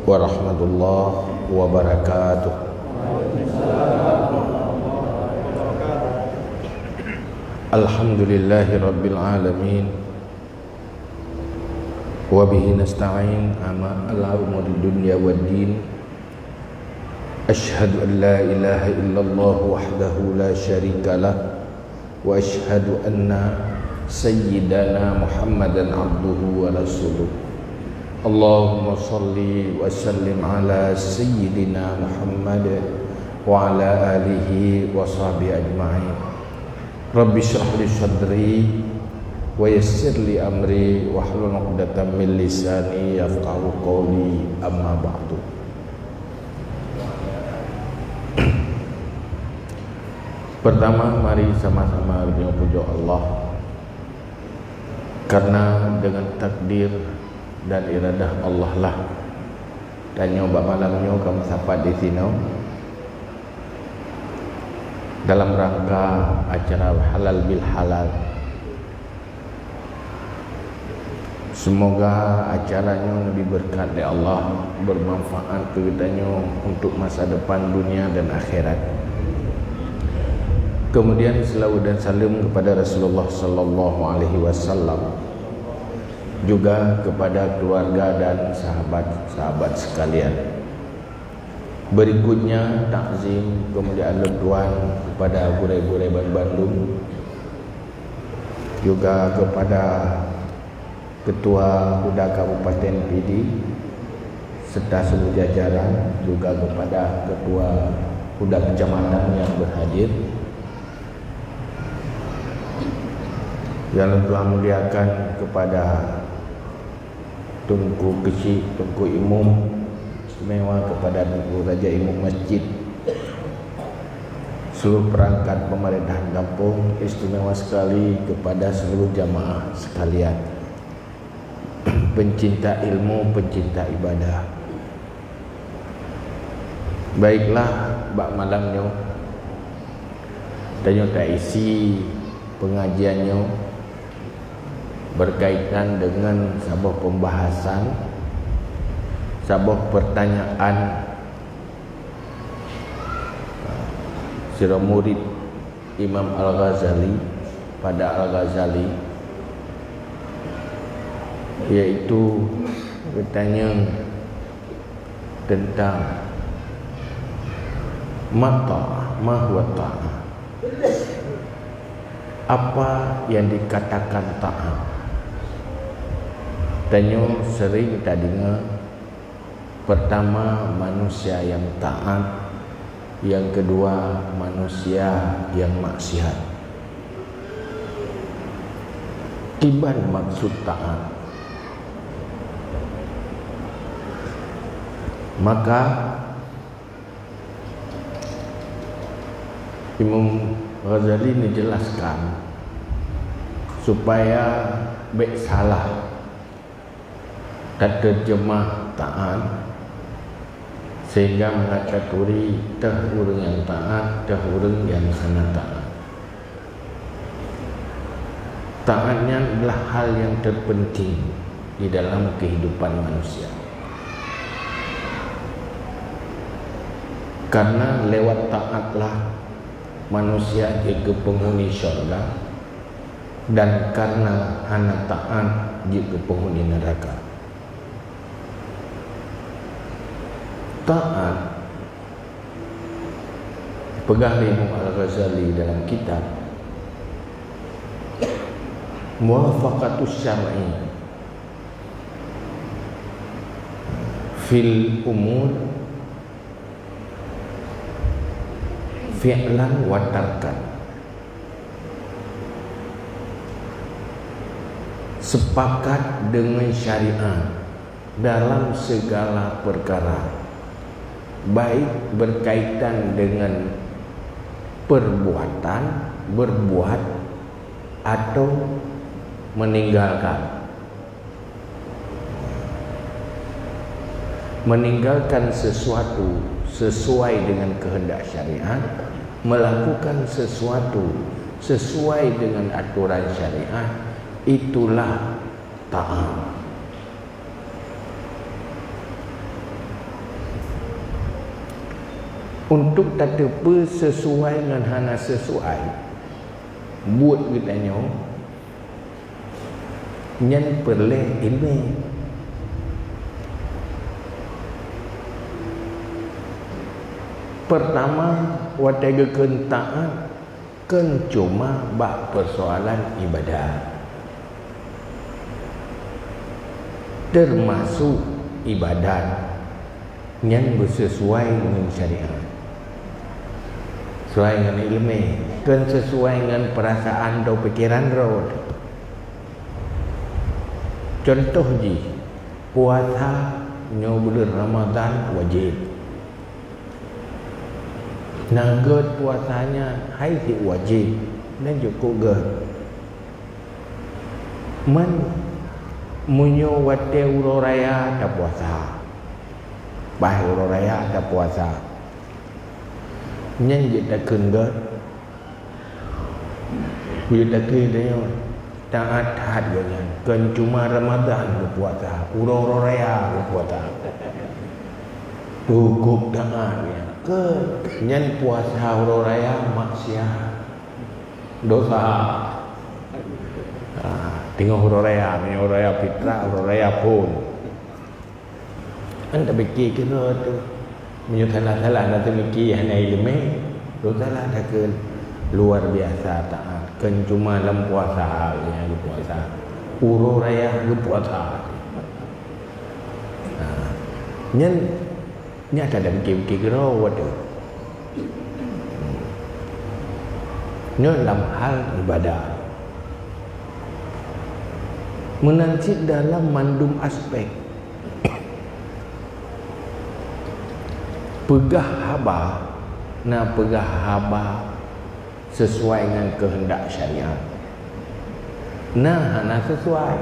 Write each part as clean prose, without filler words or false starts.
warahmatullahi wabarakatuh. Alhamdulillahi rabbil alamin, wa bihi nasta'in ala umuri dunya waddin. Ashhadu an la ilaha illallah wahdahu la syarika lah, wa ashhadu anna sayyidana Muhammadan abduhu wa rasuluh. Allahumma salli wa sallim ala sayyidina Muhammad wa ala alihi wa sahbihi ajma'in. Rabbi shrah li sadri wa yassir li amri wahlul 'uqdatam min lisani yafqahu qawli, amma ba'du. Pertama, mari sama-sama puja Allah, karena dengan takdir dan iradah Allah lah dan nyoba malamnya kamu sapa di sini dalam rangka acara halal bil halal. Semoga acaranya lebih berkat dari Allah, bermanfaat kepadanya untuk masa depan dunia dan akhirat. Kemudian selawat dan salam kepada Rasulullah sallallahu alaihi wasallam, juga kepada keluarga dan sahabat-sahabat sekalian. Berikutnya takzim kemudian letuan kepada burai-burai Bandung, juga kepada Ketua Huda Kabupaten PD serta seluruh jajaran, juga kepada Ketua Huda Kecamatan yang berhadir. Yang Tuhan muliakan kepada Tunku Kecil, Tunku Imam, istimewa kepada Tunku Raja Imam Masjid, seluruh perangkat pemerintahan kampung, istimewa sekali kepada seluruh jamaah sekalian, pencinta ilmu, pencinta ibadah. Baiklah, bak malamnya dan tak isi pengajiannya berkaitan dengan sebuah pembahasan, sebuah pertanyaan sira murid Imam Al-Ghazali pada Al-Ghazali, yaitu bertanya tentang mata huwa ta'ah, apa yang dikatakan ta'ah. Tanya sering tak dengar. Pertama, manusia yang taat. Yang kedua, manusia yang maksiat. Tiban maksud taat. Maka Imam Ghazali menjelaskan supaya baik salah tak terjemah taat, sehingga mengategori tah urang yang taat, tah urang yang sana taat. Taatnya adalah hal yang terpenting di dalam kehidupan manusia, karena lewat taatlah manusia jadi penghuni syurga, dan karena hana taat jadi penghuni neraka. Taat pegang Imam Al-Ghazali dalam kitab Muwafaqatus Syar'i fil umur fi'lan wa tarkan. Sepakat dengan syariat dalam segala perkara, baik berkaitan dengan perbuatan, berbuat atau meninggalkan. Meninggalkan sesuatu sesuai dengan kehendak syariat, melakukan sesuatu sesuai dengan aturan syariat, itulah taat. untuk tata sesuai dengan hana sesuai buat kitanya nyan perle ilmu. Pertama watega kentaan kan cuma bak persoalan ibadah, termasuk ibadat yang bersesuai dengan syariat, sesuai dengan ilmu, kan sesuai dengan perasaan atau pikiran roh. Contoh ji puasa bulan Ramadan wajib, nagot puasanya hai si wajib dan cukup ge man munyo wate uroraya tak puasa bah uroraya tak puasa nyen je tak kengat je tak dia taat hadnya kan cuma Ramadan berpuasa uroraya berpuasa cukup taatnya ke nyen puasa uroraya maksiat dosa. Tengok uroraya fitrah uroraya pun anda fikir kena tu menyutalah nanti mikir hanya ilmu dosa lah dah ke luar biasa taat kan cuma dalam puasa ya puasa uroraya puasa nyen nyata ada fikir-fikir kena tu dalam hal ibadah menanti dalam mandum aspek pegah haba pegah haba sesuai dengan kehendak syariat hana sesuai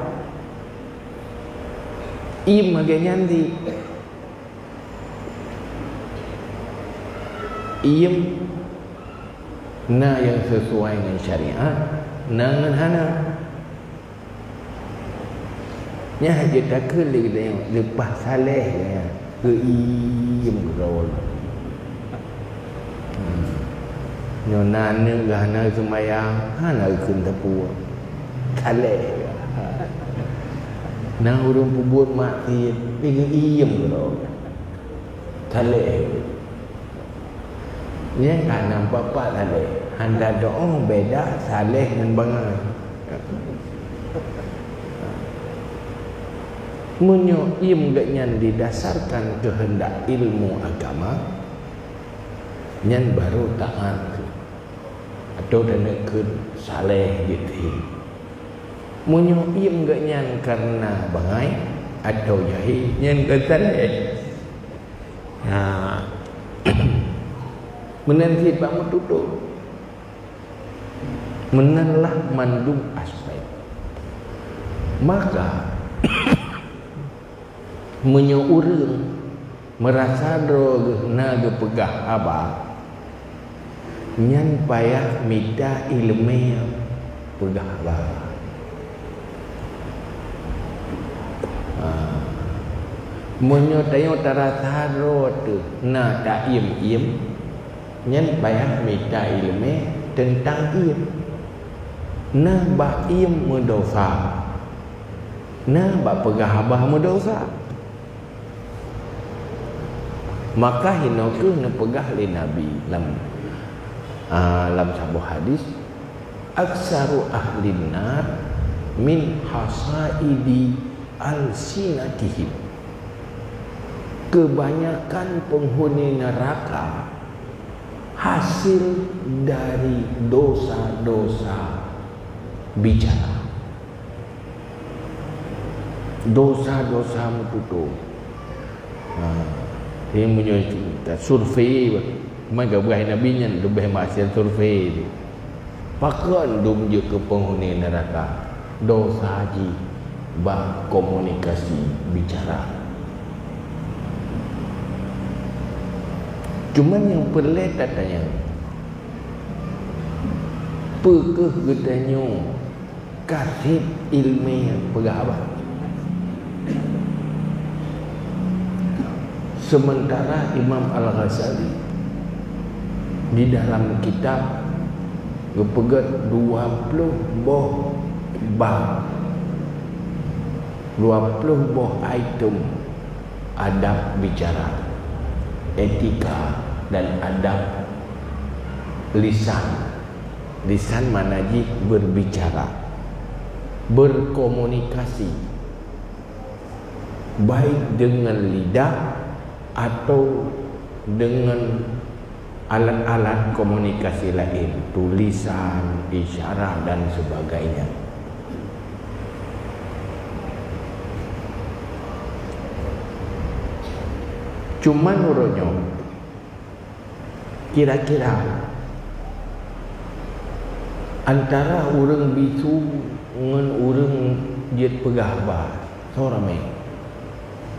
maganya nanti yang sesuai dengan syariat dengan hana nya haji tak keli dia lepas saleh dia ke gerol nyonan ni gana semayang hana kun tepu saleh nang urung pubut mati pergi gerol saleh nya kan nampak saleh anda doa beda saleh dengan bangai menyoim gaknyan didasarkan kehendak ilmu agama nyan baru taat atau denekeun saleh gitu menyoim gaknyan karena bangai atau jahil nyan ke saleh menanti pak metutup menanlah mandung aspek maka menyeurang merasa naga pegah abah nyan payah minta ilmu pegah abah menyotayo terasa tu na tak im nyan payah minta ilmu tentang im na ba im mendosa na ba pegah abah mendosa maka hinoku nepegah li Nabi dalam sebuah hadis aksaru ahlin nar min hasaidi al-sinatihim kebanyakan penghuni neraka hasil dari dosa-dosa bicara dosa-dosa mututu dia punya survei mereka berhai Nabi nya lebih maksiat survei tu pakan dum je ke penghuni neraka dosa haji bab komunikasi bicara cuman yang pelik katanya pekeh gedanya kasih ilmiah pegawai sementara Imam Al-Ghazali Di dalam kitab gepegat 20 buah bab, 20 buah item adab bicara, etika dan adab lisan. Lisan manaji berbicara, berkomunikasi, baik dengan lidah atau dengan alat-alat komunikasi lain, tulisan, isyarat dan sebagainya. Cuman urutnya, kira-kira antara orang bisu dengan orang dia pegah bah, so ramai.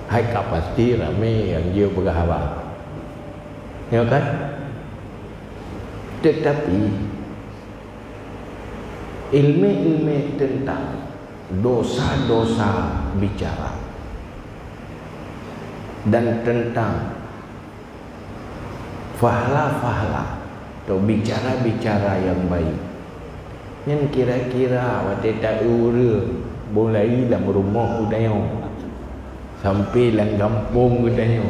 Hai pasti ramai yang dia pegah bah, ya kan? Tetapi ilmu tentang dosa-dosa bicara dan tentang fahla-fahla atau bicara-bicara yang baik, yang kira-kira waktu tak urut mulai dalam rumah udahnya sampai dalam kampung udahnya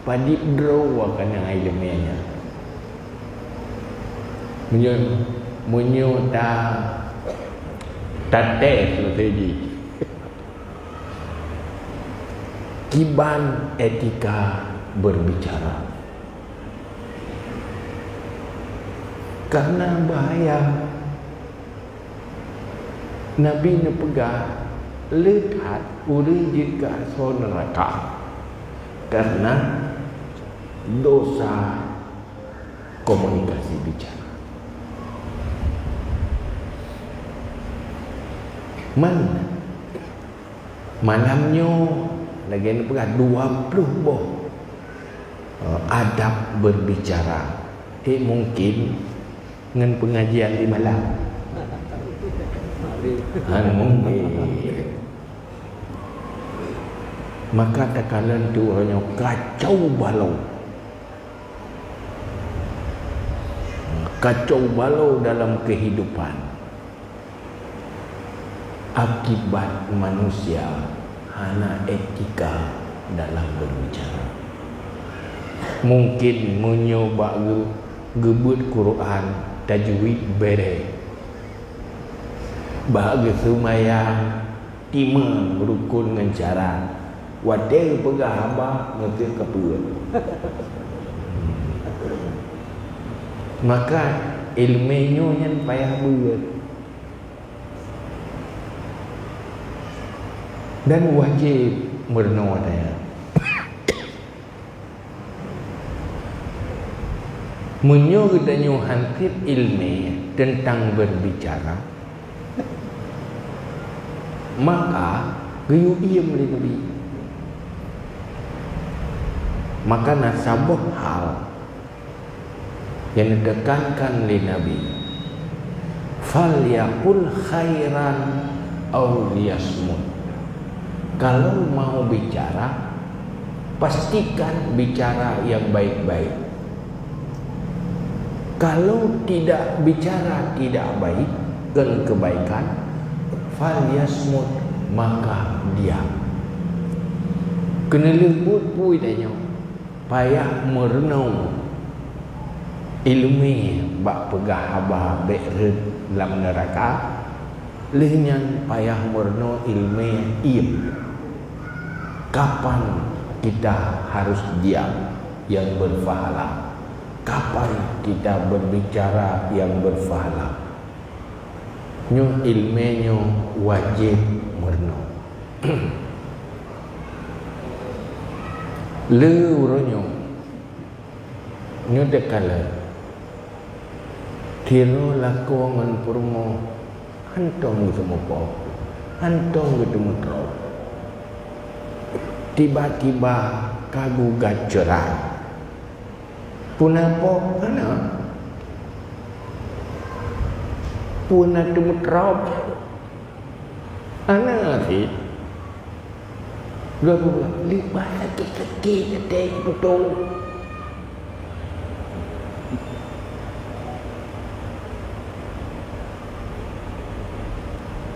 padik draw akan yang ilmunya menyo ta tes lo tadi kiban etika berbicara, karena bahaya Nabi ne pegah lihat uri jika so neraka karena dosa komunikasi bicara. Malamnya lagi ni pegah 20 buah adab berbicara. Mungkin dengan pengajian di malam mungkin. Maka tekanan tu orangnya kacau balau. Kacau balau dalam kehidupan. Akibat manusia hana etika dalam berbicara. Mungkin menyoba gebut Quran tajwid bere, bahagia semayang timang rukun dengan cara wadai pegah abah ngerti kepuan. Maka ilmunya yang payah buat dan wajib bernawadaya. Menyuruh dan hansip ilmu tentang berbicara, maka gayu ia meli Nabi. Maka nasabah hal yang ditekankan oleh Nabi, falyaqul khairan aw liyasmut. Kalau mau bicara, pastikan bicara yang baik-baik. Kalau tidak bicara tidak baik dan kebaikan, falyasmut, maka diam. Kena lembut pui tanya, payah merenung ilmu bak pegah abah bered dalam neraka, lehnya payah merenung ilmu im. Kapan kita harus diam yang berfahala? Kapan kita berbicara yang berfahala? Nyo ilmenyo wajib merenung. Leuronyo nyo dekala tiro lakongan purmo antong semua po antong ketemu tro tiba-tiba kagugat cerai punapo ana puna tumutrop ana si dua lipat sakit-sakit betul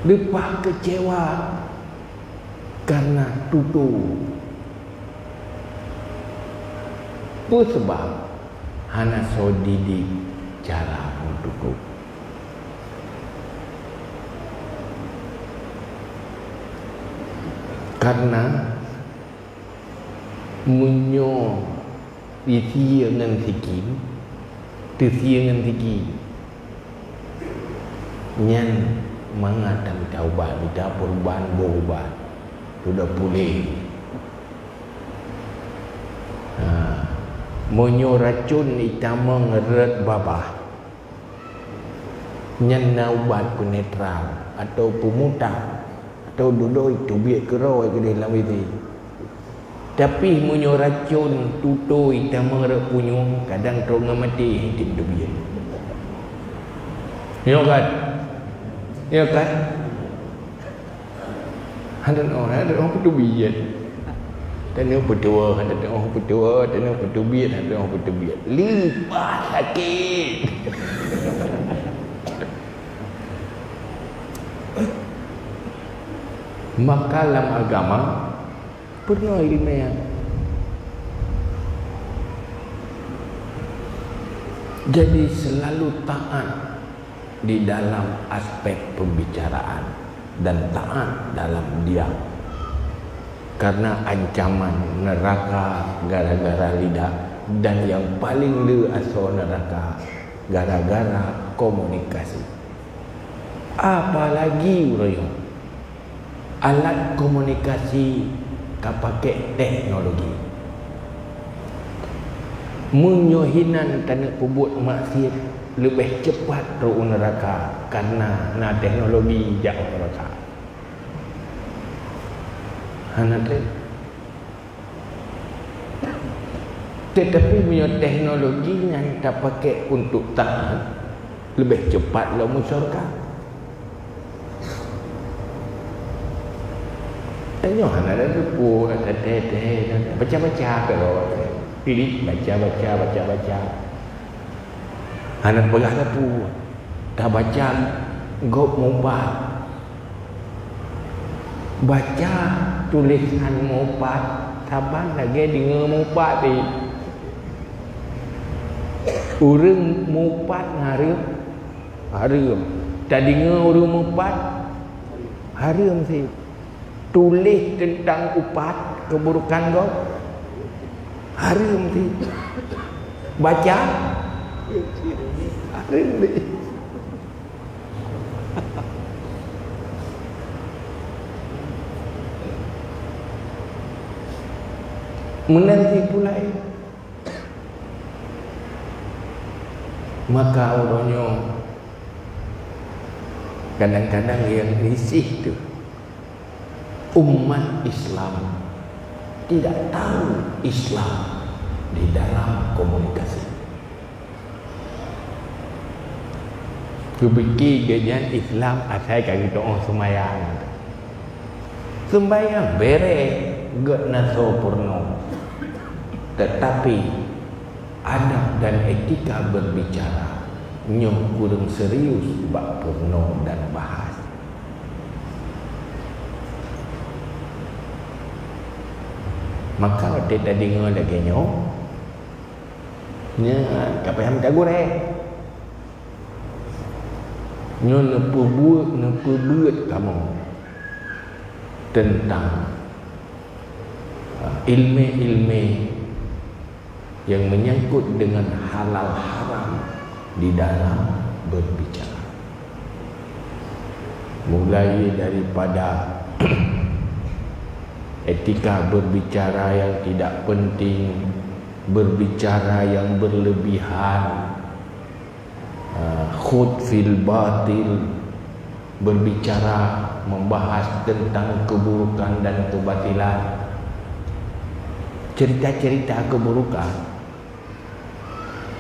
Lepas kecewa karena tutur. Apa sebab hana so didik cara untuk karena munyo isia ngan sikin sia ngan siki nyan mangatan taubat minta perubahan berubah sudah pulih. Munyo racun itama ngeret babah nyan naubat ku netral atau pemutah atau duduk itu biar keroi ke dalam itu. Tapi munyo racun tutu itama ngeret punyo kadang terong mati hitim tu biar. Ya kan? Ya kan? Ada orang tu biar. Dan yang berdua, ada orang berdua, dan yang berdua, ada orang berdua. Lipat sakit. Maka dalam agama pernah ilmiah. Jadi selalu taat di dalam aspek pembicaraan dan taat dalam diam. Karena ancaman neraka gara-gara lidah, dan yang paling le asal neraka gara-gara komunikasi. Apalagi urang alat komunikasi pakai teknologi. Menyohinan tanah pembuat maksiat lebih cepat ke neraka karena teknologi jauh neraka. Tetapi punya teknologi yang tak pakai untuk tahan lebih cepat lah masyarakat. Tanya ada buku, ada baca-baca kalau pilih baca. Anak berada pun dah baca gop mubah. Baca tulisan mupat saban lagi dengar mupat ni urang mupat harum tak dengar urang mupat harum sih tulis tentang upat keburukan kau harum sih baca harum sih. Menanti pula maka orangnya kadang-kadang yang risih tu umat Islam tidak tahu Islam di dalam komunikasi. Kebiki gajian Islam asal kaki doa sembahyang bere gak naso purno. Tetapi adab dan etika berbicara nyong kurang serius bak purno dan bahas. Maka kita dengar lagi nyong nya kapayam tak goreng nyong nepebuat kamu tentang ilmu-ilmu yang menyangkut dengan halal haram di dalam berbicara. Mulai daripada etika berbicara yang tidak penting, berbicara yang berlebihan, khud fil batil, berbicara membahas tentang keburukan dan kebatilan, cerita-cerita keburukan.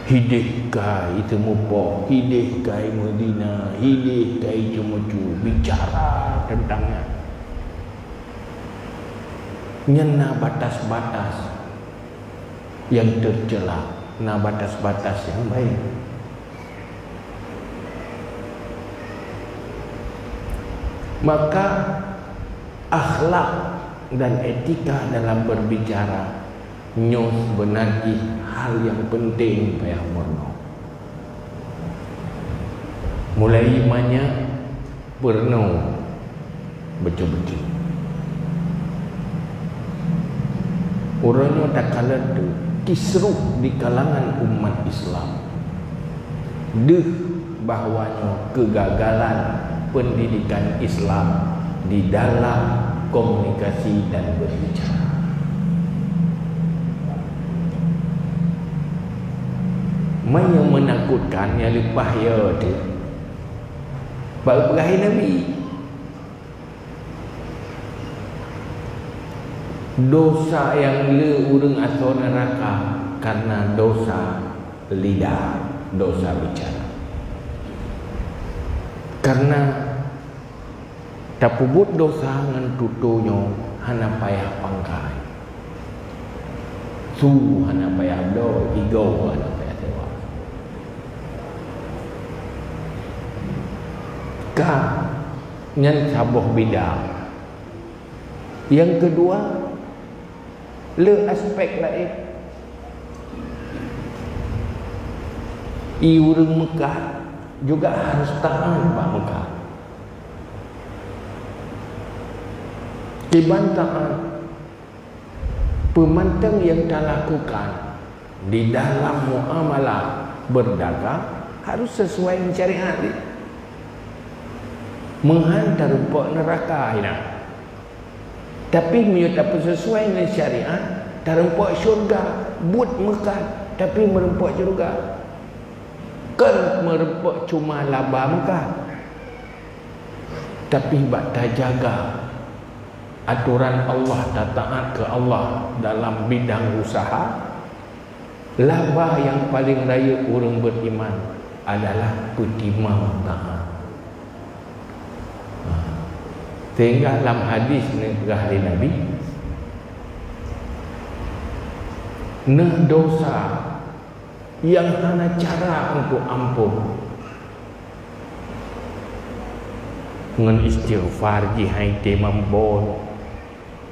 Hidih kai temupo, hidih kai Medina, hidih kai Cemucu, bicara tentangnya. Nyena batas-batas yang tercela, na batas-batas yang baik. Maka akhlak dan etika dalam berbicara nyo sebenarnya hal yang penting payah mono. Mulai banyak perno betul-betul. Orangnya tak kalah tu kisruh di kalangan umat Islam. Deh bahawanya kegagalan pendidikan Islam di dalam komunikasi dan berbicara. Yang menakutkan yang lepas ya tu baru berakhir Nabi. Dosa yang le urang asal neraka karena dosa lidah, dosa bicara. Karena tak pubut dosa ngan tutunyo hana payah pangkai. Su hana payah do, ego hana payah tewa. Ka nyan saboh bidang. Yang kedua, le aspek lain. Urang Mekah juga harus tahan Pak Mekah. Kebantahan pemantang yang tak lakukan di dalam muamalah berdagang harus sesuai dengan syariat. Menghantar rumput neraka ini. Tapi dia tak sesuai dengan syariat, tak rumput syurga, but Mekah tapi merumput syurga. Kan merumput cuma laba Mekah. Tapi bak tak jaga aturan Allah, tak taat ke Allah dalam bidang usaha. Laba yang paling raya orang beriman adalah petimah taat. Sehingga dalam hadis negara Nabi, nah dosa yang hana cara untuk ampun ngan istighfar ji hai te mampun,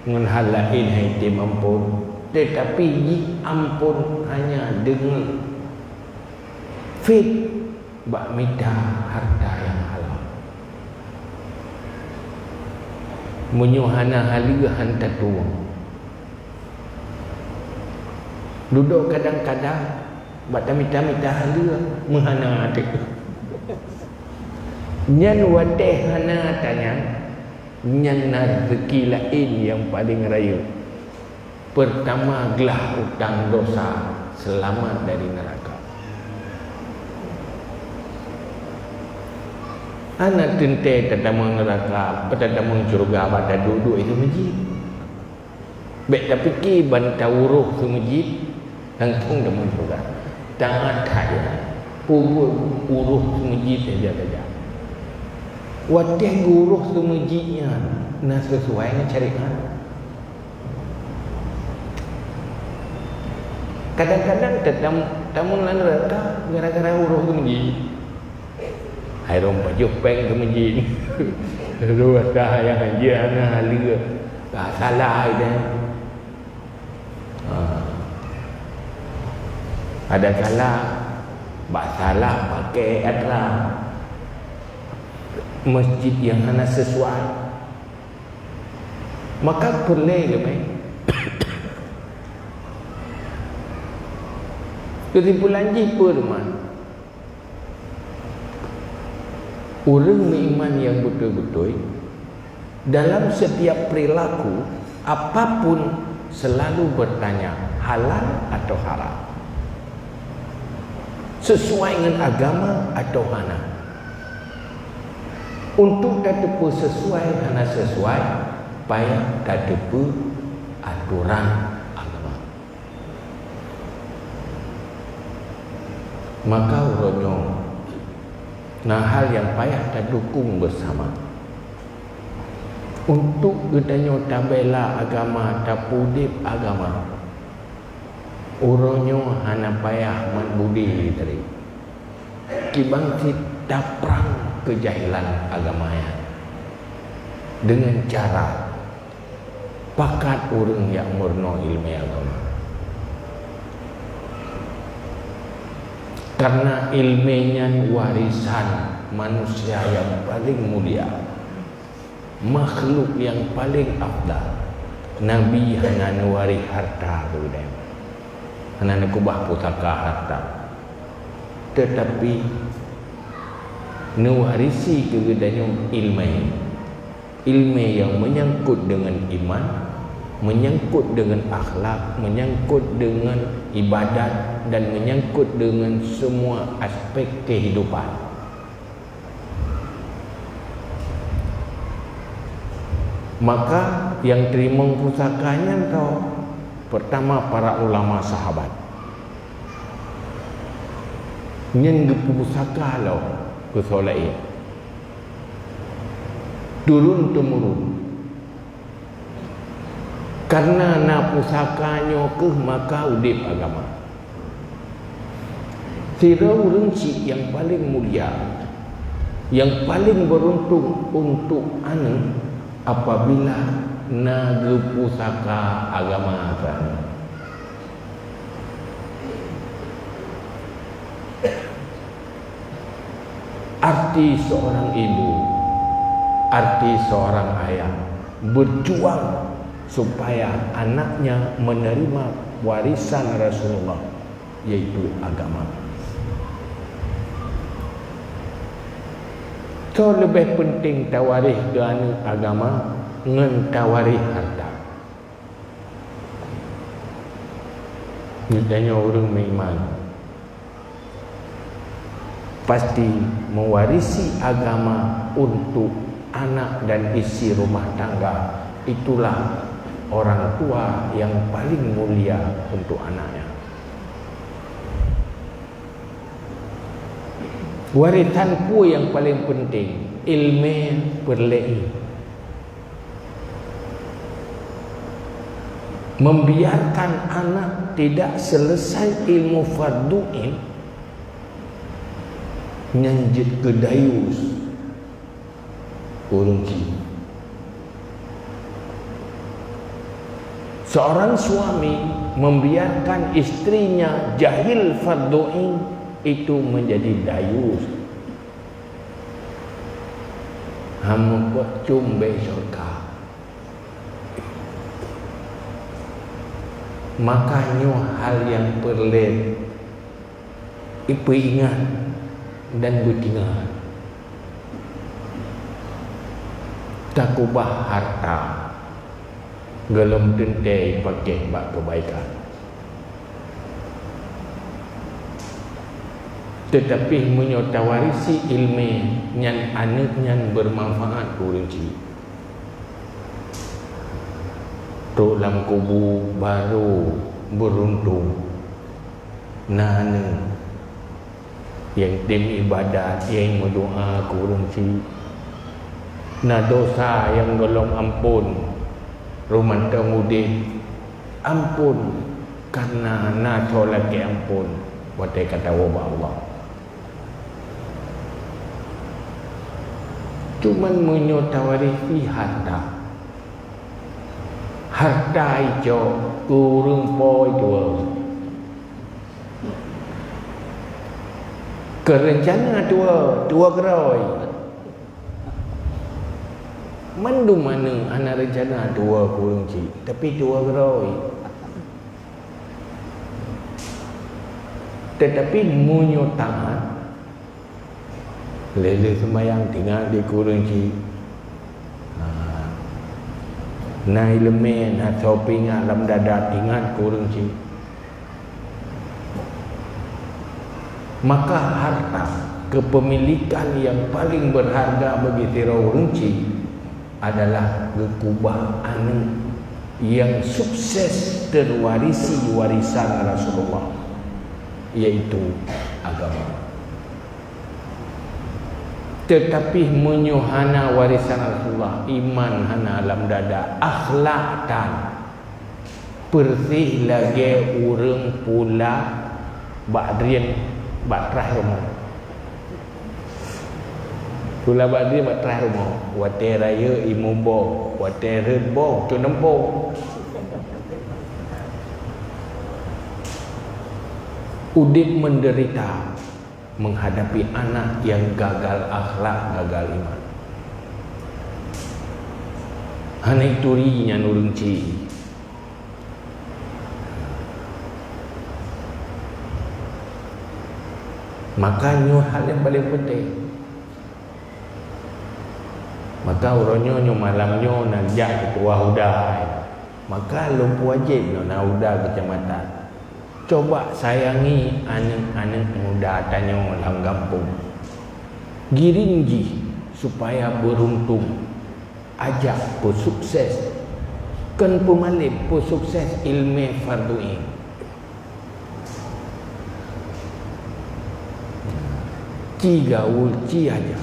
ngan hal lain hai te mampun, tetapi ji ampun hanya dengan fit bak minta harta yang halal. Menyuhana halia hantar tuang. Duduk kadang-kadang bata minta halia menghana hati. Nyan wadeh hana tanya, nyan rezeki lain yang paling raya. Pertama gelah utang dosa, selamat dari neraka. Anak tente tetamu neraka, tetamu syurga pada duduk itu masjid. Baik tak fikir bantau uruh ke masjid, langsung temu syurga. Tak ada pubut uruh ke masjid saja. Wadih uruh ke masjidnya, nak sesuai dengan syariat. Kadang-kadang tetamu neraka gara-gara uruh ke masjid. Hai rompa jupeng ke masjid. Ruas dah yang aja ana halia. Tak salah dia. Ada salah bak salah pakai adra. Masjid yang hana sesuai. Maka boleh ke mai? Kesimpulan jipa teman. Orang beriman yang betul-betul dalam setiap perilaku apapun selalu bertanya halal atau haram, sesuai dengan agama atau hana. Untuk dapat sesuai hana sesuai, payah dapat aturan agama. Maka urutnya nah hal yang payah tak dukung bersama untuk gedanya tak bela agama, tak pudip agama. Uronyo hana payah manbudi dari kibang si tak perang kejahilan agama ya. dengan cara pakat orang yang murno ilmu agama. Karena ilmunya warisan manusia yang paling mulia, makhluk yang paling afdal. Nabi hanya nuwari harta tu dia, hanya kubah pusaka harta, tetapi nuwarisi kegadanya ilmu yang menyangkut dengan iman, menyangkut dengan akhlak, menyangkut dengan ibadat, dan menyangkut dengan semua aspek kehidupan. Maka yang terima pusakanya tahu pertama para ulama sahabat. Yang pusaka lo kesolai turun temurun. Karena na pusakanya ke maka udip agama. Tirau renci yang paling mulia, yang paling beruntung untuk anu apabila naga pusaka agama kan. Arti seorang ibu, arti seorang ayah berjuang supaya anaknya menerima warisan Rasulullah, yaitu agama. So lebih penting tawarih dengan agama dengan tawarih harta. Nidanya orang beriman pasti mewarisi agama untuk anak dan isi rumah tangga. Itulah orang tua yang paling mulia untuk anaknya. Warisan pun yang paling penting, ilmu perlei. Membiarkan anak tidak selesai ilmu fardu'in, nyanjit ke dayus urunci. Seorang suami membiarkan istrinya jahil fardu'in, itu menjadi dayus. Hamu buat cumbe syurga. Makanya hal yang perlu ibu ingat dan bertingat. Takubah harta gelom tentai pakai bak kebaikan. Tetapi menyotawarisi ilmu yang anaknya bermanfaat kurinci. Dalam kubu baru beruntung. Nana yang tim ibadat yang berdoa kurinci. Na dosa yang golong ampun. Rumah temudin ampun karena na tolak ampun. Watai kata wabah Allah. Cuman menyotawarisi harta. Harta itu kurung poi tua. Kerencana tua keroi. Mandu mana anak rencana tua kurung cik, tapi tua keroi. Tetapi menyotahan lele semayang tinggal di kurunci. Nai lemen atau pingat dalam dada ingat kurunci. Maka harta kepemilikan yang paling berharga bagi tirau runci adalah gekubah anak yang sukses terwarisi warisan Rasulullah, yaitu agama. Tetapi menyuhana warisan Rasulullah, iman hana alam dada, akhlak tan bersih lagi urang pula bak rian bak terakhir rumah. Pula dia mak try rumah. Wate raya imubo, wate rebo tu nempong. Udip menderita menghadapi anak yang gagal akhlak, gagal iman. Hanai turinya nurunci. Makanya hal yang paling penting. Maka orangnya malamnya nak jak ketua hudai. Maka lumpu wajib nak hudai kecamatan. Coba sayangi anak-anak muda tanya dalam kampung. Giringgi supaya beruntung. Ajak pun sukses. Kan pemalim pun sukses ilmu fardu'in. Ci gaul, ci aja.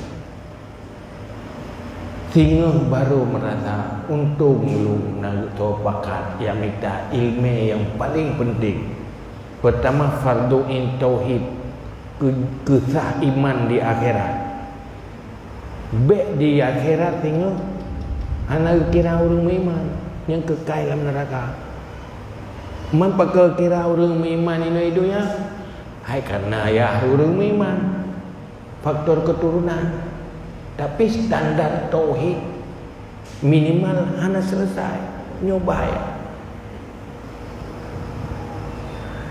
Sehingga baru merasa untung lu nak bakat yang minta ilmu yang paling penting. Pertama fardu'in tauhid, kesah iman di akhirat. Baik di akhirat tengok anak kira orang beriman yang kekal dalam neraka. Mampu kira orang beriman ini hidupnya? Hai karena ya orang beriman. Faktor keturunan. Tapi standar tauhid minimal hana selesai. Nyoba ya.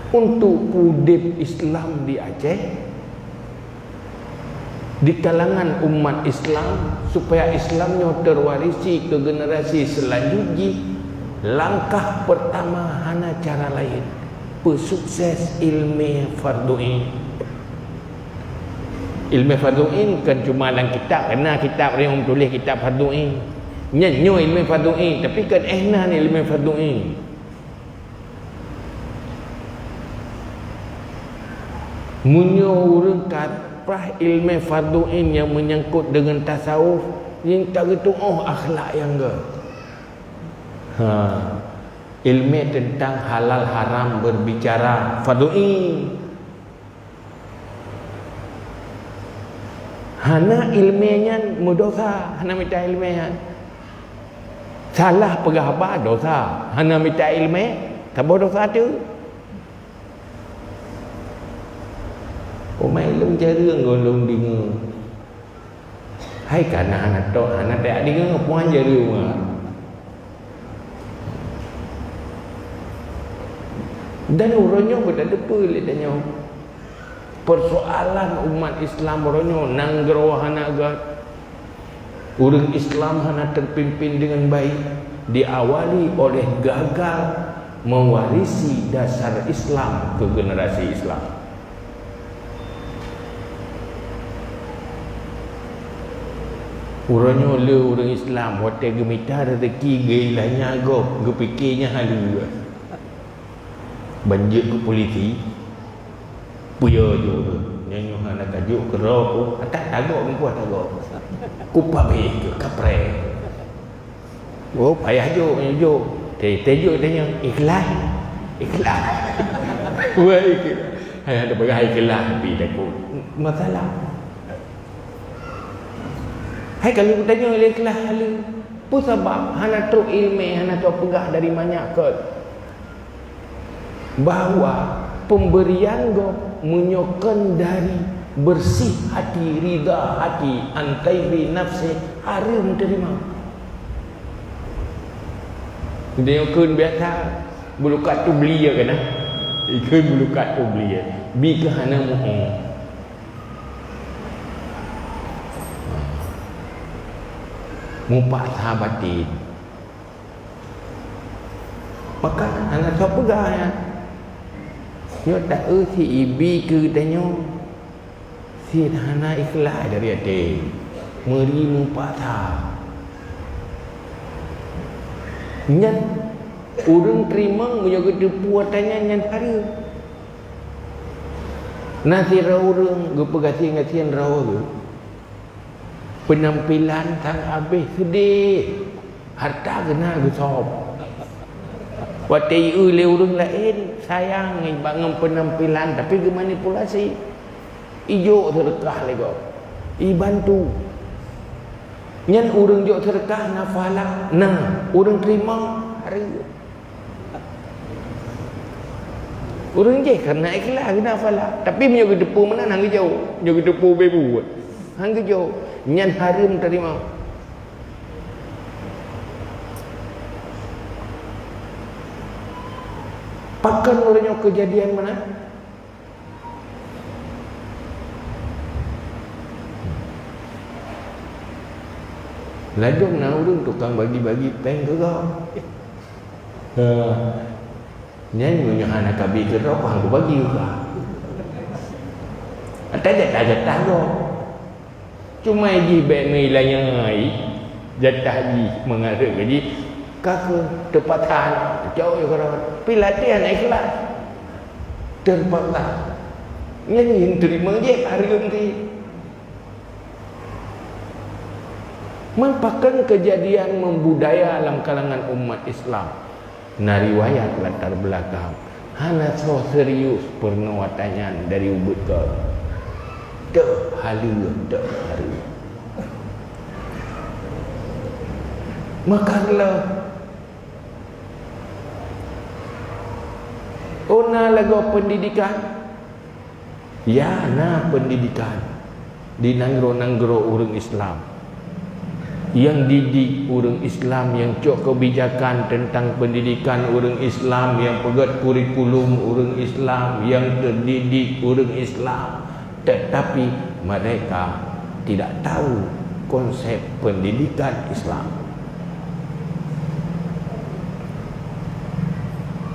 Untuk udip Islam di Aceh, di kalangan umat Islam, supaya Islamnya terwarisi ke generasi selanjutnya, langkah pertama hana cara lain, persukses ilmu fardu'in. Ilmu fardu'in kan cuma dalam kitab, kena kitab yang tulis kitab fardu'in, nyanyo ilmu fardu'in, tapi kan ehna ni ilmu fardu'in. Munyo orang kaprah ilmu fardu'in yang menyangkut dengan tasawuf, yang tak gitu akhlak yang ke. Ilmu tentang halal haram berbicara fardu'in. Hana ilmunya mudosa, hana minta ilmunya. Salah pegah apa dosa, hana minta ilmu, tak boleh dosa tu. Omai lung jarang golong dengar. Hai kana anak tok anak tak dengar puan jarang mah. Dan orangnya berada pelih tanya. Persoalan umat Islam orangnya nanggro hana agak. Orang Islam hana terpimpin dengan baik, diawali oleh gagal mewarisi dasar Islam ke generasi Islam. Orangnya le orang Islam hotel gemita rezeki gailanya agak gepikirnya halu juga. Banjir ke polisi puya je nyanyi hana kajuk ke roh atak tagok ni kuat tagok kupa be ke kapre. Oh payah jo tejo tanya ikhlas wah ikhlas ada bagai ikhlas tapi takut masalah. Hai kalau tanya ikhlas halu apa sebab hana truk ilmu hana tu pegah dari banyak ke bahawa pemberian go menyokong dari bersih hati, rida hati, antaibi nafsi harum terima. Dia kun biasa bulukat tu beli ya kan? Ikun bulukat tu beli ya. Bi ke hana mohon. Mumpak sahabatin. Maka anak tu pegah ya. Yo tak si ibi ke tanya si hana ikhlas dari ade meri mupata nyan urang terima menjaga puatannya nyan hari nasi raurang ge pegasian raur penampilan tang habis sedih harta kena ge sob. Watai le urang lain sayang bangun penampilan tapi ke manipulasi. Ijo sedekah lego. I bantu. Nyan urang jok sedekah nafalah, nah urang terima hari. Urang je kerana ikhlas kena nafalah. Tapi menyogi depu mana hang jauh. Menyogi depu bebu. Hang jauh. Nyan harim terima. Pakan orangnya kejadian mana? Ladung nak urang tukang bagi-bagi peng ke kau. Nyanyi punya anak kabi ke rok hang bagi ke. Ada jatah kau. Cuma ji bek mai layai jatah ji mengarut gaji kaka tepatan jauh ya kalau pilatihan ikhlas terpaksa nyanyi terima je hari nanti. Merupakan kejadian membudaya dalam kalangan umat Islam. Nah riwayat latar belakang hana so serius pernuatannya dari ubud ke dek halu dek halu. Makalah ona lagu pendidikan. Ya na pendidikan di nanggro-nanggro urang Islam. Yang didik orang Islam, yang cok kebijakan tentang pendidikan orang Islam, yang pegat kurikulum orang Islam, yang terdidik orang Islam, tetapi mereka tidak tahu konsep pendidikan Islam.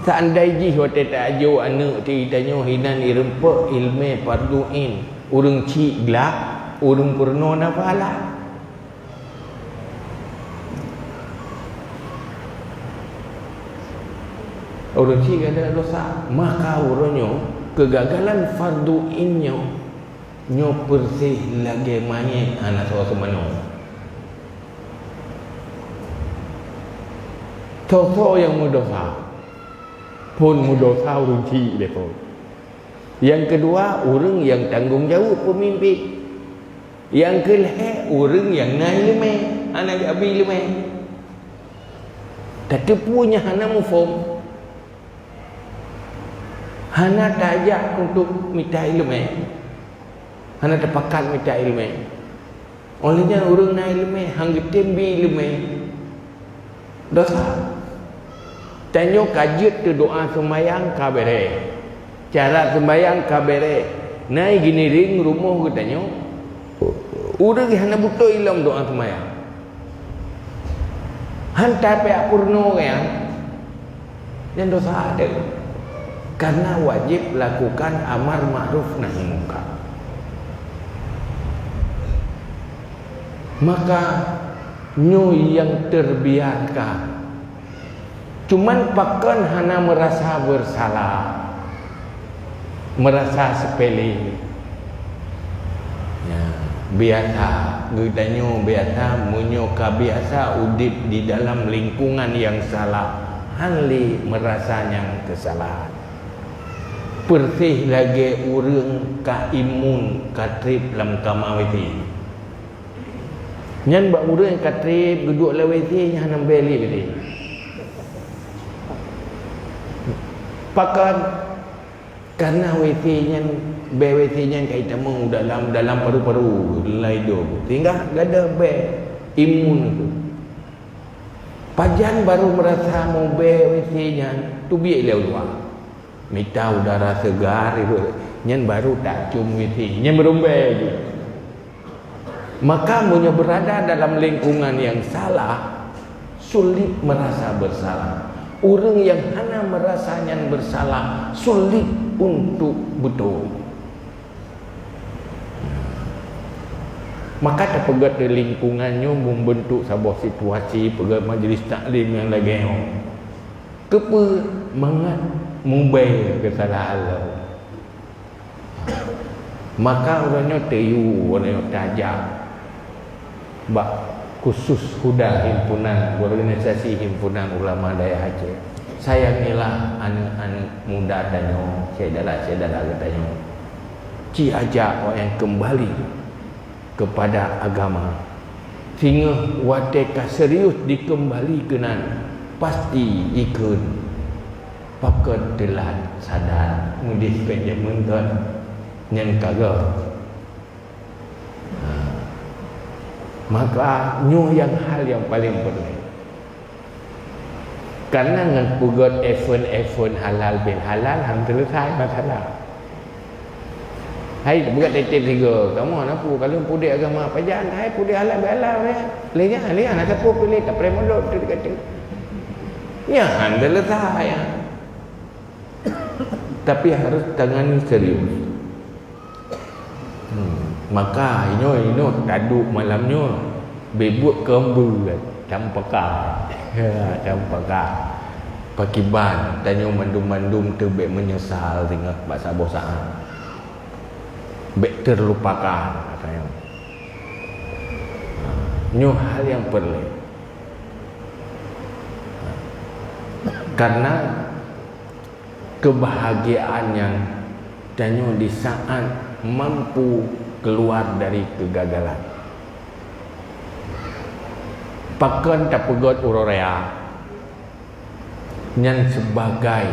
Seandainya waktu tak ajar anak ceritanya hinan irempak ilmu parduin orang cik gelap, orang purno nafalah. Orang cik ada dosa, maka orangnya kegagalan fardu innya nyo bersih lagi main anak sawa semano. Contoh yang mudosa pun mudosa orang cik depo. Yang kedua orang yang tanggung jawab pemimpin. Yang kelih orang yang naik lemeh, anak abi lemeh. Tapi punya hana mufom. Hana tajak untuk minta ilmu. Hana terpakat minta ilmu. Olehnya orang nak ilmu, hang getembi ilmu. Dosa. Tanya kajut tu doa sembahyang kabere. Cara sembahyang kabere. Nai gini ring rumah ke tanya. Orang hana butuh ilmu doa sembahyang. Hantar pe purno yang dan dosa ada. Karena wajib lakukan amar ma'ruf nahi munkar. Maka nyo yang terbiarkan cuman pakan hana merasa bersalah, merasa sepele. Ya, biasa gedanyo biasa munyo biasa udip di dalam lingkungan yang salah, hanli merasa yang kesalahan. Persih lagi urang ka imun katrip lam kamawiti. Nyan bak urang katrip duduk lawiti nya hanam beli beli. Pakan karena witi nyan bewiti nyan kai temu dalam paru-paru laido. Tinggal gada be imun tu. Pajan baru merasa mau bewiti nyan tu biak leu luar. Minta udara segar itu nyen baru tak cium witi nyen berumbe je. Maka punya berada dalam lingkungan yang salah sulit merasa bersalah. Orang yang hanya merasa nyen bersalah sulit untuk betul. Maka terpegat di lingkungannya membentuk sebuah situasi pegat majlis taklim yang lagi kepa mangat mubay kesalahan lo. Maka orangnya teyu, orangnya tajam. Bak khusus huda himpunan organisasi himpunan ulama daya Aceh. Sayangilah anak-anak muda tanya, saya adalah katanya. Ci ajak orang yang kembali kepada agama. sehingga wateka serius dikembali kenan pasti ikut pakai telat sadar mudis penjak menton yang kagak. Maka yang hal yang paling penting, karena dengan pugot iPhone halal bin halal ham selesai masalah. Hai buat titik tiga, kamu nak pu kalau pu dia agama apa jangan hai pu dia halal bin halal ya. Lihat nak pu pilih tak premodot tu kata. Ya, anda selesai ya. Tapi harus tangani serius. Maka ini taduk malamnya bebut kembu campakar. Ya, campakar. Pakiban tanya mandum-mandum terbek menyesal tengah bahasa bosaan. Bek terlupakan katanya. Ini hal yang perlu. Karena kebahagiaan yang tanya di saat mampu keluar dari kegagalan. Pakan tak pegot urorea yang sebagai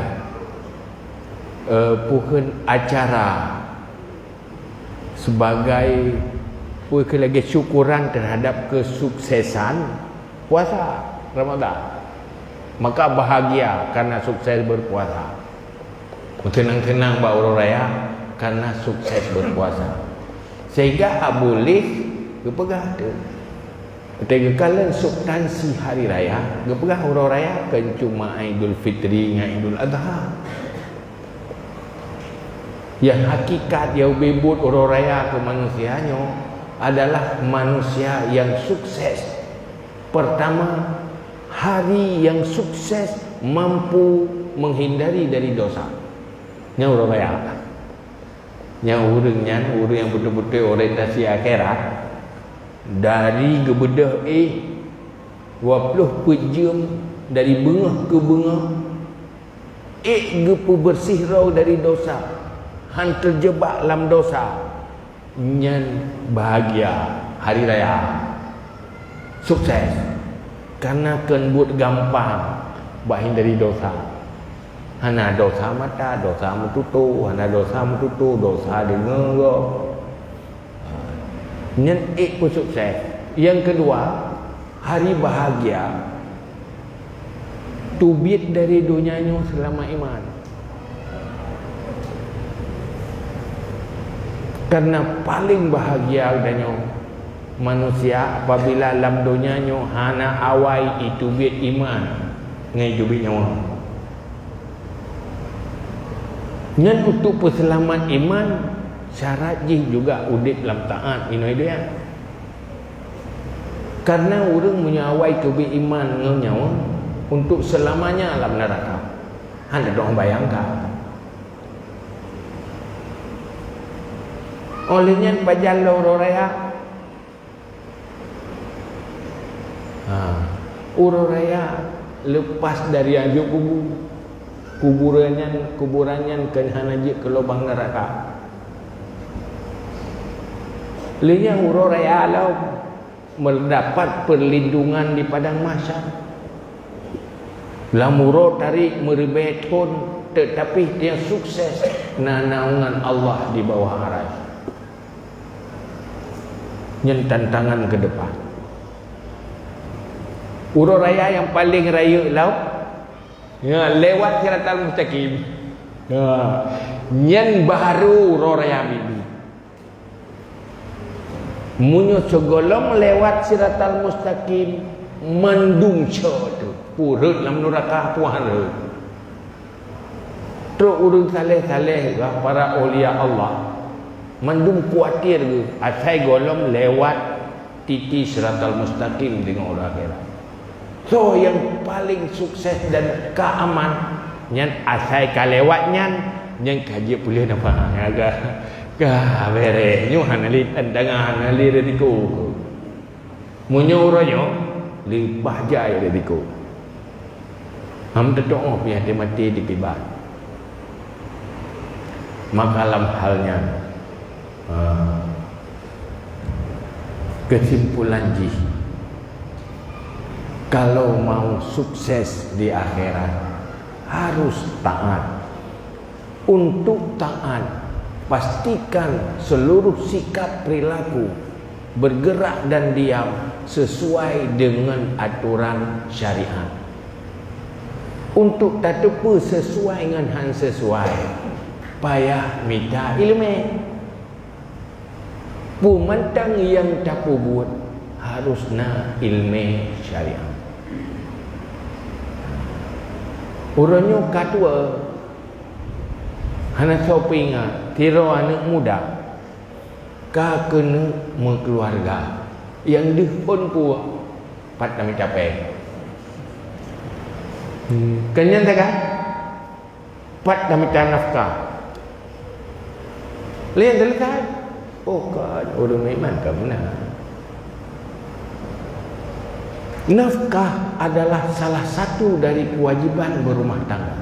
puhun acara, sebagai puhun lagi syukuran terhadap kesuksesan puasa Ramadan. Maka bahagia karena sukses berpuasa. Tenang-tenang Mbak Ururaya karena sukses berpuasa. Sehingga boleh berpegang tu. Ketika kalian substansi hari raya, berpegang Ururaya kan cuma Idul Fitri dengan Idul Adha. Yang hakikat yang bebut Ururaya ke manusianya adalah manusia yang sukses. Pertama, hari yang sukses mampu menghindari dari dosa. Yang orang raya, yang orang yang betul-betul orientasi akhirat dari gebedah 20 jam dari bengah ke bengah gepu bersih rau dari dosa han terjebak dalam dosa nyan bahagia hari raya sukses karena kan buat gampang bahin dari dosa. Hana dosa mata, dosa metutu, hana dosa metutu, dosa dengar. Nyan pun sukses. Yang kedua, hari bahagia. Tubit dari dunianya selama iman. Karena paling bahagia adanya manusia apabila dalam dunianya hana awai itu bit iman ngai jubit nyawa. Nyan untuk perselamat iman syarat jih juga udip dalam taat ini dia. Karena orang menyawai jubit iman ngai nyawa untuk selamanya dalam neraka. Anda dong bayangkan. Olehnya bajal ururaya ururaya lepas dari anjuk kuburannya ke hanaji ke lubang neraka. Linya ururaya alau mendapat perlindungan di padang mahsyar. Lamuro tarik meribetun tetapi dia sukses naungan Allah di bawah arasy. Yang tantangan ke depan. Ururaya yang paling raya laut ya, lewat siratal mustaqim. Ya, yang baru ururaya ini. Munyo segolong lewat siratal mustaqim mandung tu. Purut dalam neraka puara. Terus urung saleh-saleh para aulia Allah. Mandum kuatir ke asai golong lewat titi siratal mustaqim dengan orang akhirat. So yang paling sukses dan keaman yang asai kalewatnya yang kaji boleh nampak agak kah bere nyu hanali tandangan hanali rediko munyo uranyo libah jaya rediko ham tedoh biar dia mati di pibat maka dalam halnya kesimpulan jih Kalau mau sukses di akhirat harus taat. Untuk taat, pastikan seluruh sikap perilaku, bergerak dan diam sesuai dengan aturan syariat. Untuk tak tepu sesuai dengan han sesuai, payah minta ilmu. Pemantang yang tak buat harus na ilmu syariat. Orangnya katua hana shoppinga tiro anak muda ka kena mengeluarga yang dihpun pu pat kami capek kenyan tak kan pat kami nafkah lihat dekat oh kan orang memang kamu nafkah adalah salah satu dari kewajiban berumah tangga.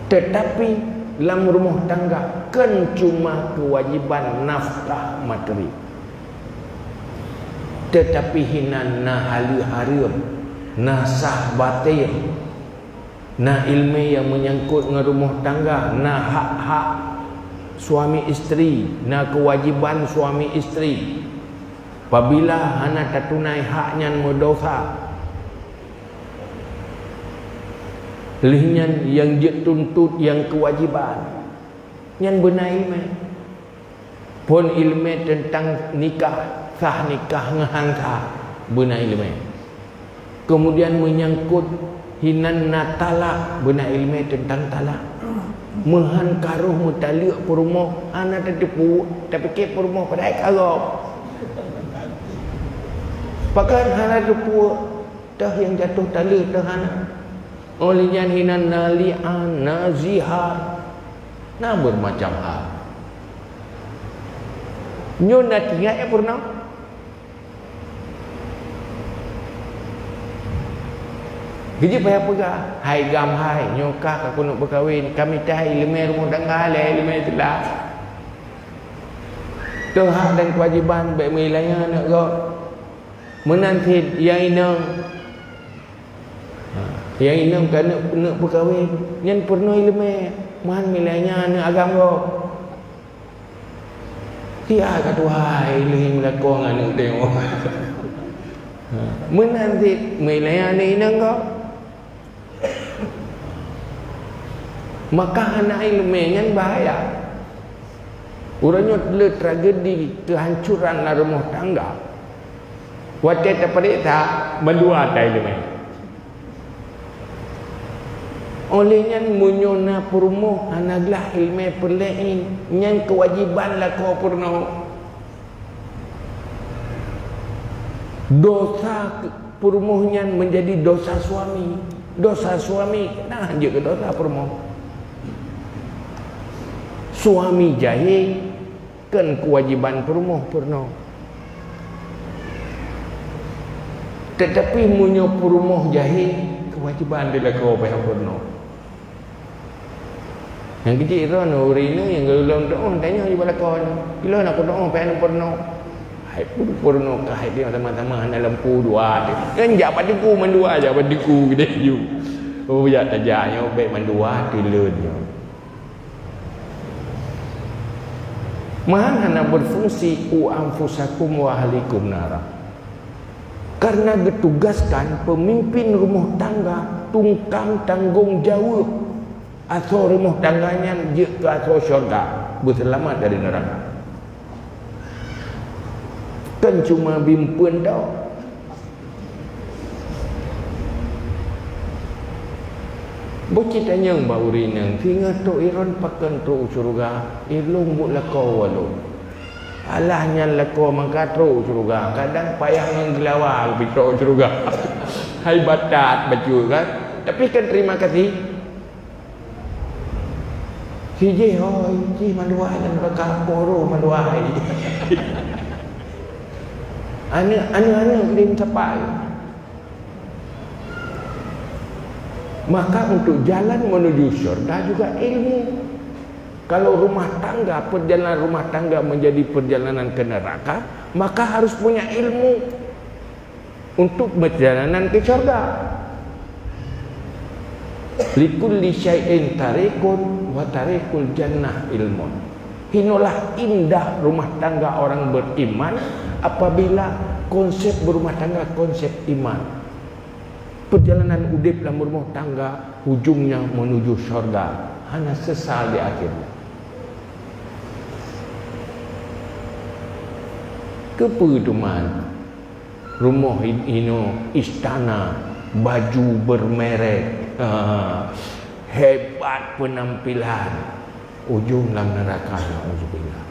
Tetapi dalam rumah tangga kan cuma kewajiban nafkah materi. Tetapi hinan na hari-hari, na sah batin, na ilmu yang menyangkut dengan rumah tangga, na hak-hak suami isteri, na kewajiban suami isteri. Apabila hana tak tunai haknya berdosa, lihnya yang dia tuntut yang kewajiban, yang benar ilmu. Pun ilmu tentang nikah, sah nikah ngehangsa, benar ilmu. Kemudian menyangkut hinan na talak, benar ilmu tentang talak. Mehan karuh mutaliak perumah, anak tak tipu, tapi ke perumah pada karuh. Pakai hana depu dah yang jatuh tali dah hana. Olehnya hinan nalian, nazihar, na bermacam hal. Nyo nak tinggal pernah. Jadi payah pegah. Hai gam hai, nyokak aku nak berkahwin. Kami tahu ilmu rumah tangga le, ilmu itulah. Tu hak dan kewajipan baik milanya nak go. Menanti yang inang kan nak berkahwin yang pernah ilmu man milanya nak agam go dia kata wahai ilmu melakon anak tengok menanti milanya ni inang go maka anak ilmu yang bahaya orangnya le tragedi kehancuran rumah tangga. Wajah terperiksa berdua tak ilmu. Olehnya munyona perumuh anaglah ilmu perlain yang kewajiban lah kau purno. Dosa perumuhnya menjadi dosa suami. Dosa suami nah je ke dosa perumuh. Suami jahil kan kewajiban perumuh purno. Tetapi munyo perumuh jahil kewajiban dia kau payah purno. Yang kecil tu urina yang gelong doa tanya je balakon. Bila nak doa payah purno. Hai purno ka hai dia sama-sama hana lampu dua dia. Kan jak padiku mandua aja padiku gede ju. Oh ya tajanya baik mandua tileunnya. Mahan hana berfungsi ku anfusakum wa ahlikum nara. Karena ditugaskan pemimpin rumah tangga tungkang tanggung jawab atau rumah tangganya je ke atau syurga berselamat dari neraka. Kan cuma bimpun tau. Bocit tanya mbak urinang tinggal tu iron pakan tu syurga ilung buat lakau walau. Alahnya leko mengkatro syurga kadang payah menggelawa pitro syurga hai batat baju kan tapi kan terima kasih hiji hoi ji manduai dan bakal poro manduai anu kirim capai maka untuk jalan menuju syurga juga ilmu. Kalau rumah tangga, perjalanan rumah tangga menjadi perjalanan ke neraka, maka harus punya ilmu. untuk perjalanan ke syurga. Likulli syai'in tarikun wa tarikul jannah ilmun. Inilah indah rumah tangga orang beriman apabila konsep berumah tangga konsep iman. Perjalanan udip dalam rumah tangga hujungnya menuju syurga, hanya sesal di akhirnya. Kepeduman rumah ini istana, baju bermerek, hebat penampilan, ujung dalam neraka. Na'udzubillah.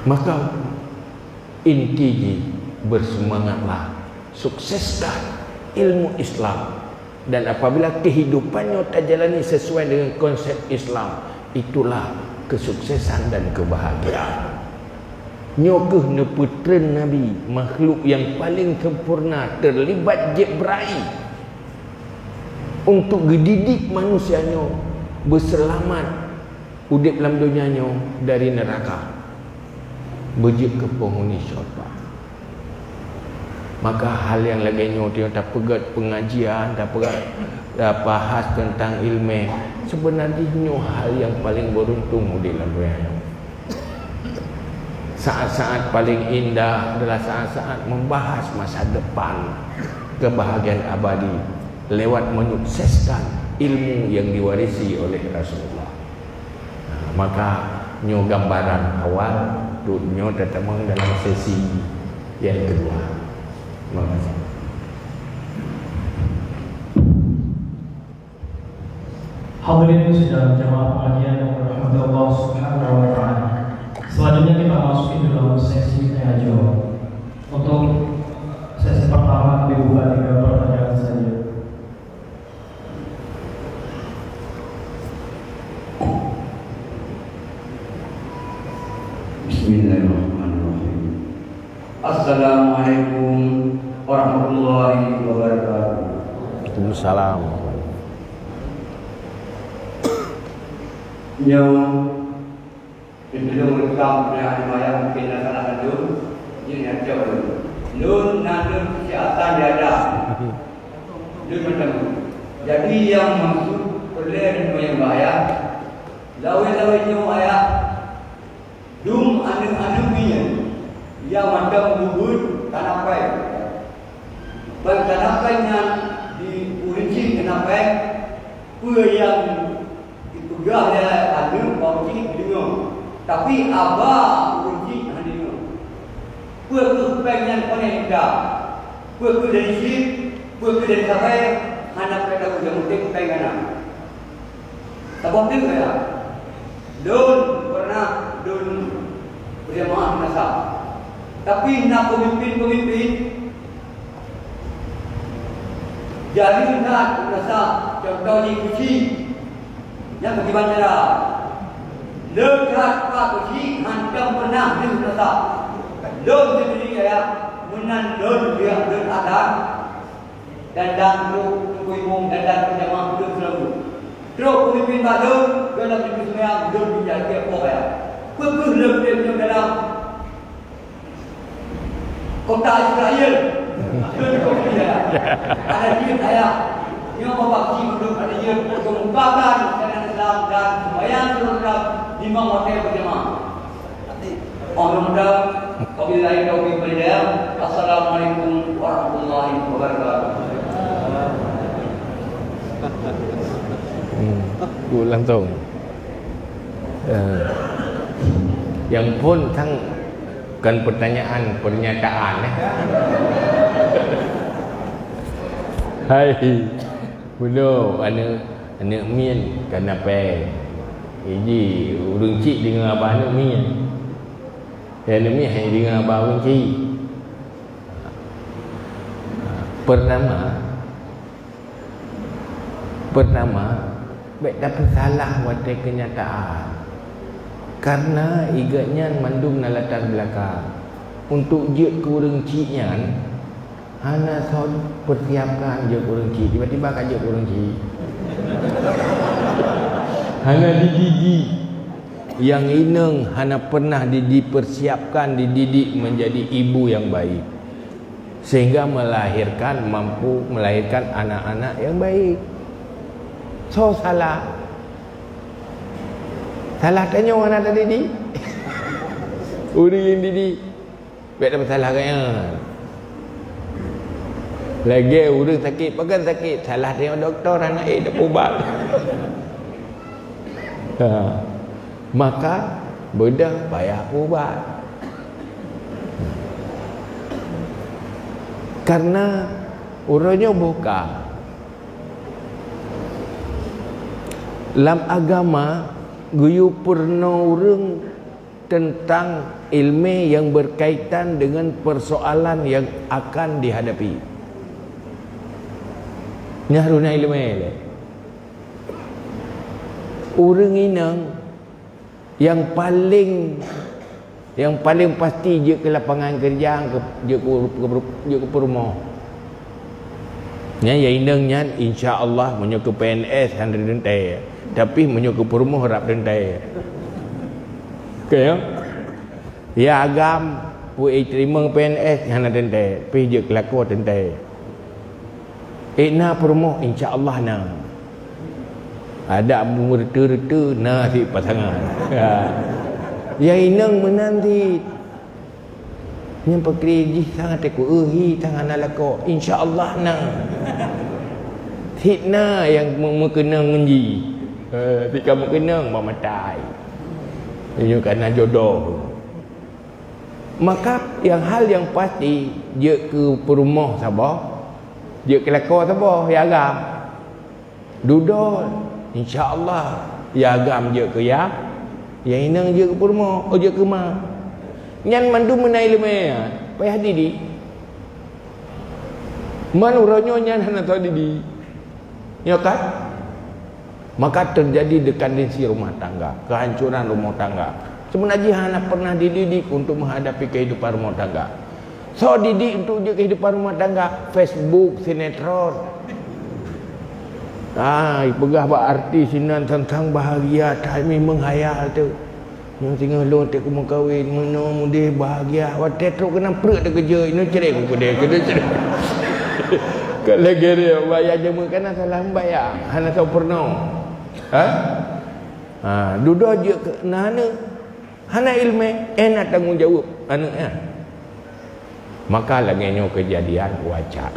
Maka intinya bersemangatlah, sukseskan ilmu Islam, dan apabila kehidupannya terjalani sesuai dengan konsep Islam, itulah kesuksesan dan kebahagiaan. Nyokeh ne putera Nabi, makhluk yang paling sempurna, terlibat Jibril untuk dididik manusianya berselamat udip dalam dunianya dari neraka, bejik ke penghuni syurga. Maka hal yang lainnya dia tak pegat pengajian, tak pegat bahas tentang ilmu, sebenarnya hal yang paling beruntung di dalam dunia. Saat-saat paling indah adalah saat-saat membahas masa depan, kebahagiaan abadi lewat menyukseskan ilmu yang diwarisi oleh Rasulullah. Maka nyo gambaran awal nyo tertemu dalam sesi yang kedua. Terima kasih. Hadirin sidang jamaah pengajian yang dirahmati Allah Subhanahu wa taala. Selanjutnya kita masuki dalam sesi tanya jawab. Untuk sesi pertama dibuka 3 pertanyaan saja. Bismillahirrahmanirrahim. Assalamualaikum warahmatullahi wabarakatuh. Waalaikumsalam. Itu mereka yang ayam mungkin salah satu ini ada nun nanti kesehatan dia ada nun macam jadi yang maksud perlu yang bahaya lawan-lawannya ayah dum anu punya yang macam bubur tanapai tanapainya diurinci tanapai pua yang dipegang dia anu bauci dengar. Tapi abah uji hadirnya. Pua pengen panen dah. Pua dari sini, pua dari sampai anak mereka sudah mungkin pengen. Sebab itu ya. Don pernah don berjamaah nasa. Tapi nak pemimpin jadi nak nasa contoh di kunci yang bagaimana cara lekat pak kunci hancam pernah di nasa. Don sendiri ya menan don dia don ada dan kuimung dan berjamaah don selalu. Terus pemimpin baru dalam hidup semua don bicara ke apa ya? Lebih dalam kota Israel. Ada dia saya yang membagi belum ada dia mengembangkan dengan Islam dan sembahyang seluruh 5 waktu berjamaah. Alhamdulillah, wabillahi taufiq wal hidayah. Assalamualaikum warahmatullahi wabarakatuh. Langsung. Yang punทั้งkan pertanyaan pernyataan hai benar anak mien kenapa ini urang cik dengan abah anak mien anak mien hai dengan abah urang cik pertama baik dapat salah watai kenyataan karena iganya mandum na latar belakang untuk je ke urang ciknya hana son persiapkan je ke urang cik tiba-tiba kan je ke urang cik hana digigi yang ineng hana pernah dipersiapkan, dididik menjadi ibu yang baik, sehingga mampu melahirkan anak-anak yang baik. So salah tanya orang nak didik. Orang yang didik baik dapat salah kan. Lagi orang sakit, pakai sakit, salah tengok doktor, anak dah ubat. Maka bedah payah ubat. Karena orangnya buka. Dalam agama guyu purna orang tentang ilmu yang berkaitan dengan persoalan yang akan dihadapi. Nyahruna ilmu le. Orang inang yang paling pasti je ke lapangan kerja, je ke rumah. Ya inangnya insya-Allah menyuka PNS handre dentai. Tapi menyuka rumah harap dentai. Okey ya agam pu terima PNS hana dentai, pi je kelakon dentai. Na rumah insya-Allah na. Ada mertu-retu na si pasangan. Ya inang menanti. Yang pekerja sangat aku tangan alako insya-Allah na. Hitna yang mengena ngenji. Tika mengena mamatai. Ini kerana jodoh. Maka hal yang pasti dia ke rumah sabah, dia kelakon sabah ya agam. Duduk insya-Allah ya agam je ke ya inang je ke rumah, je ke ma. Nyan mandu menai lemah, payah didik. Man uronyo nyan hana tahu didik. Ya kan? Maka terjadi dekandensi rumah tangga, kehancuran rumah tangga. Sebenarnya hana pernah dididik untuk menghadapi kehidupan rumah tangga. So didik untuk kehidupan rumah tangga, Facebook, sinetron. Pegah buat artis sinan tentang bahagia, timing menghayal tu. Yang tinggal long tak mau kahwin, mana mudah bahagia. Waktu tu kena perut dah kerja, ini cerai pun dia kena cerai. Kalau gere bayar jema kan salah bayar. Hana tahu pernah. Duduk je ke hana ilmu, nak tanggungjawab anak. Maka lagi kejadian wajar.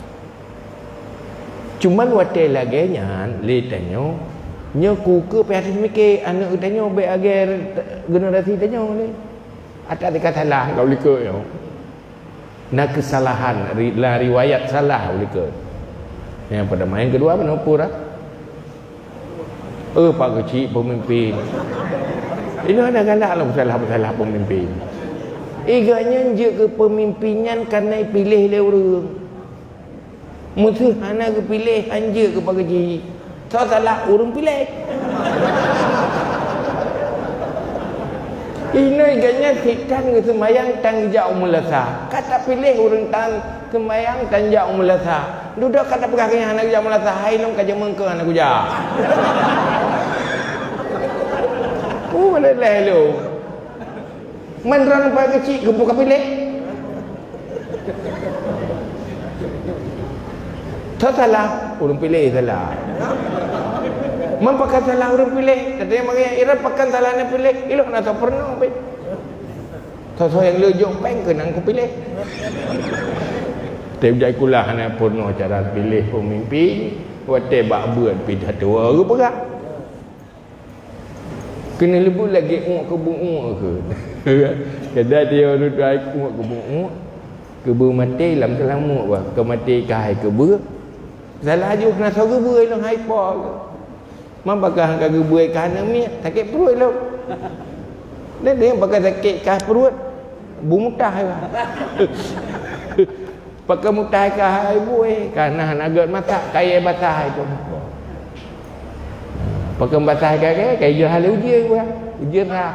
Cuman waktu lagi le tanyo kuke pihak mikir anak tanyo be agar generasi tanyo le. Ada dikata salah kau likut yo. Nak kesalahan riwayat salah kau likut. Yang pada main kedua mana pura? Pak kecil pemimpin. Ini ada galak lah salah pemimpin. Iganya je ke pemimpinan karena pilih le orang. Musuh hana ke pilih anja ke pak kecil. Salah orang pilih. Ini iganya sitan ke semayang tangjak mulasa. Kata pilih orang semayang tangjak mulasa. Duduk kata pegangnya hana kerja mulasa. Hai long kerja mengke hana kerja. Mana lalu? Mandran pak kecil ke buka pilih. Salah orang pilih salah. Mempakan salah orang pilih. Katanya makanya ira pakan salahnya pilih. Ilok nak tahu pernah pilih. Tahu yang lejok peng kenang ku pilih. Tebjai kulah hana purno cara pilih pemimpin. Wate bak buat pidah tua ke perak. Kena lebut lagi kebun ke. Kadang dia duduk kebun kebun mati lam selamut bah. Kemati kahai kebun. Salah aja kena tahu kebun ilong hyper. Mambakah hangga kebun kana mi sakit perut lo. Dan dia pakai sakit kah perut bumutah bah. Pakai mutah kah buai kana nagat mata kaya batah itu. Pakai batah kaya jual hal ujian gua. Ujian lah.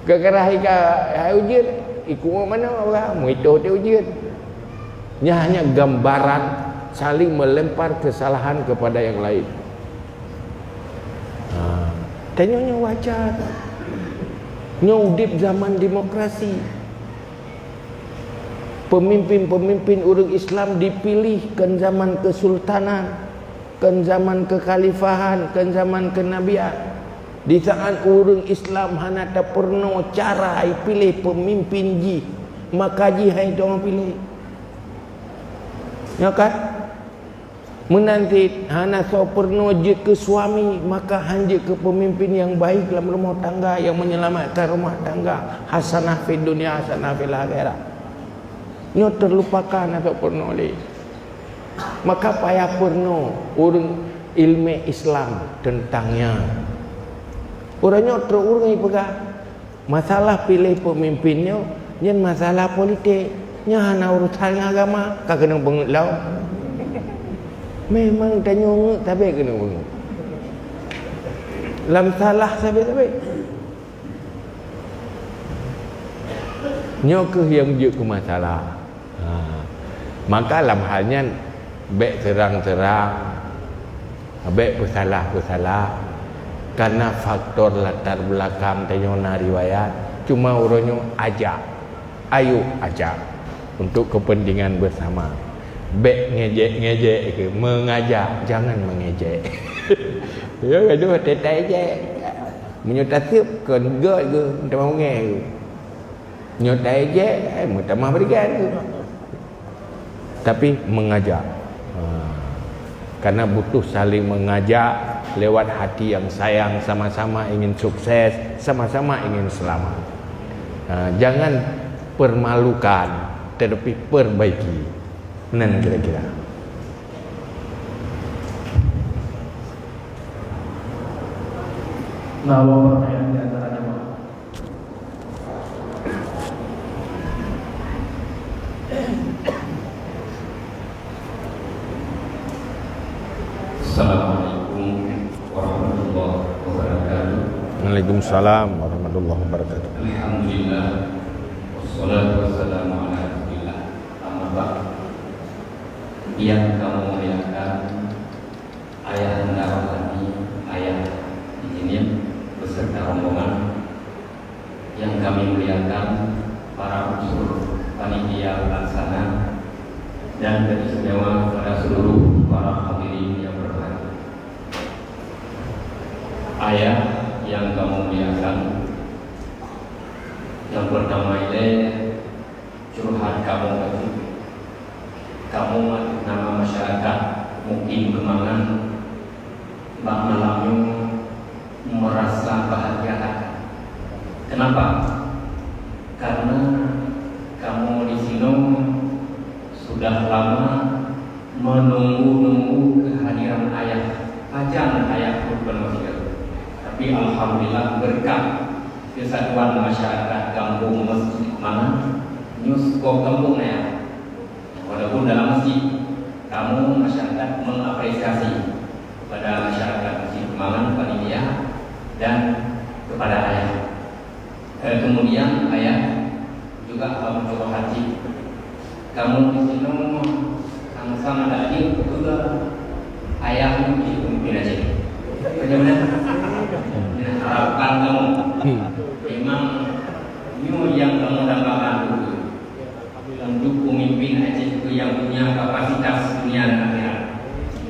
Gara-gara hai ujian ikut mana orang mu itu ujian. Hanya gambaran saling melempar kesalahan kepada yang lain. Tanyanya wajar. Nyudip zaman demokrasi. Pemimpin-pemimpin orang Islam dipilih kan zaman kesultanan, kan zaman kekhalifahan, kan zaman kenabian. Di saat orang Islam hana tak pernah cara ai pilih pemimpin ji, maka ji hai dong pilih. Ya kan? Menanti hana so pernah je ke suami, maka hanya ke pemimpin yang baik dalam rumah tangga, yang menyelamatkan rumah tangga. Hasanah fid dunia, hasanah fil akhirah. Nyo terlupakan atau pernah oleh. Maka payah pernah orang ilmu Islam tentangnya. Orangnya terurang pegang masalah pilih pemimpinnya, yang masalah politik, nya hana urusan agama, kagak kena bengut lau. Memang tanya ngek tapi kena bengut. Lam salah sampai. Nyo ke yang menjuk ke masalah. Maka dalam halnya baik terang-terang, baik bersalah karena faktor latar belakang tanya riwayat. Cuma orangnya ajak, ayo ajak untuk kepentingan bersama. Baik ngejek ke, mengajak, jangan mengejek. Ya gaduh tetai je. Menyotasip ke enggak ke, minta mau nge ke. Nyotai je, minta maaf berikan ke. Tapi mengajak. Karena butuh saling mengajak lewat hati yang sayang, sama-sama ingin sukses, sama-sama ingin selamat. Jangan permalukan, tetapi perbaiki. Mana kira-kira? Nah, pertanyaan di antara jemaah. Assalamualaikum warahmatullahi wabarakatuh. Waalaikumsalam warahmatullahi wabarakatuh. Alhamdulillah wassalatu wassalamu ala rasulillah. Amma ba'd. Yang kamu muliakan ayah anda rohani, ayah izinin beserta rombongan, yang kami muliakan para unsur panitia pelaksana dan beristimewa pada seluruh para hadirin yang berbahagia. Ayah yang kamu muliakan, yang pertama ini curhat kamu nama masyarakat mungkin kemangan bak malamnya merasa bahagia. Kenapa? Karena kamu di sini sudah lama menunggu kehadiran ayah, ajang ayah berpenosial. Tapi alhamdulillah berkat kesatuan masyarakat kampung masjid mana nyusko kampungnya. Walaupun dalam masjid kamu masyarakat mengapresiasi kepada masyarakat Masjid Kembangan, panitia dan kepada ayah. Kemudian ayah juga kamu coba haji. Kamu di sini sama-sama hadir juga ayahmu di pemimpin aja. Bagaimana? Harapan kamu memang ini yang kamu dapatkan untuk pemimpin aja itu yang punya kapasitas dunia dan akhirat.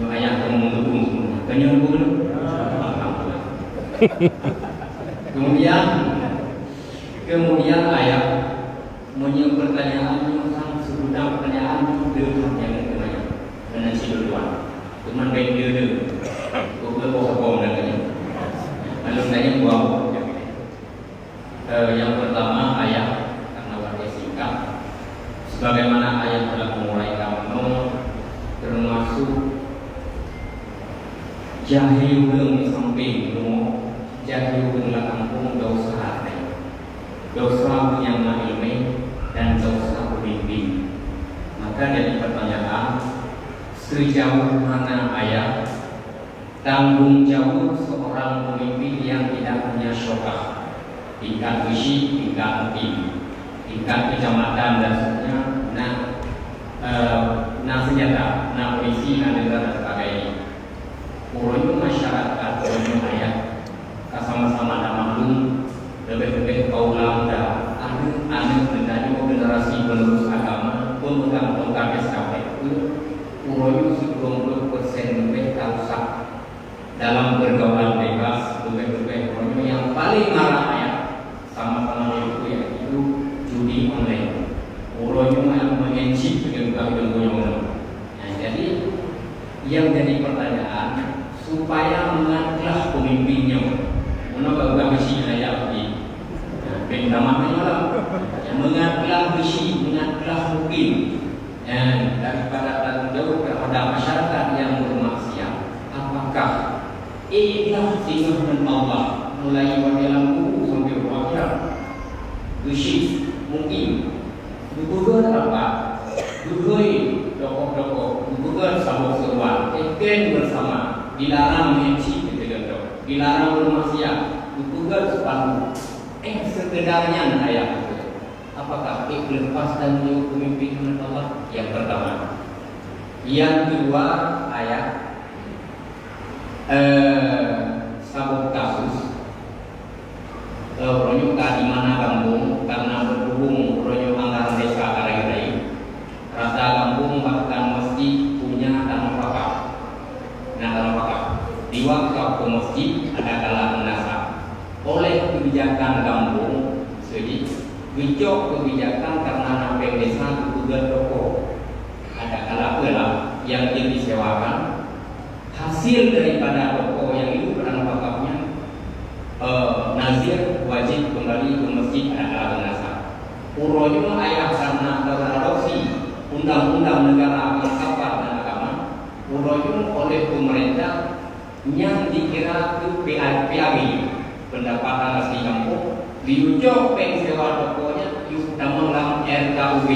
Ayah kamu mendukung semua. Penyambung. Alhamdulillah. Kemudian ayah punya pertanyaan tentang sebutan pertanyaan dengan yang banyak dengan si duluan. Cuman baik dia. Bukan bohong katanya. Lalu tanya buah. Yang pertama ayah karena warga singkat. Sebagaimana ayat telah memulai kamu termasuk jahil belum samping jahil belum kampung dosa punya ilmu dan dosa pemimpin. Maka dari pertanyaan sejauh mana ayat tanggung jawab seorang pemimpin yang tidak punya syokah, tingkat visi, tingkat tim, tingkat kecamatan dan seterusnya, senjata, polisi, negara dan sebagainya. Urusnya masyarakat, urusnya ayat, sama-sama ada maklum, lebih-lebih kau paling marah ayah sama-sama itu ya itu judi online. Orangnya yang mengencik dengan gangguan. Nah, jadi yang jadi pertanyaan supaya mengatlah pemimpinnya. Mana bagi besi ayah ini. Pendamanya lah. Mengatlah besi, mengatlah mungkin. Daripada tanggung jawab kepada masyarakat yang bermaksiat. Apakah ikhlas dengan Allah mulai dari lampu sampai akhirat? Besi mungkin. Dugaan apa? Dugaan dokok-dokok, dugaan sabuk seruan, eken bersama, dilarang menci ketika dilarang bermaksiat, dugaan separuh. Sekedarnya ayat itu. Apakah lepas dan jauh pemimpinan Allah? Yang pertama. Yang kedua ayat sabuk kasus. Ronyoka di mana kampung karena berhubung ronyo anggaran desa Karangrai. Rasa kampung bahkan masjid punya tanah wakaf. Nah, tanah wakaf di wakaf ke masjid ada kalangan nasab. Oleh kebijakan kampung sedikit bijak kebijakan karena nampeng desa tugas toko ada kala-kala yang disewakan hasil daripada toko yang itu tanah wakafnya nazir wajib kembali ke masjid ada kalangan nasab. Uronya ayah karena adopsi undang-undang negara filsafat dan agama. Uronya oleh pemerintah yang dikira itu PAB pendapatan asli kampung diucap pengsewa tokonya utama dalam RKUB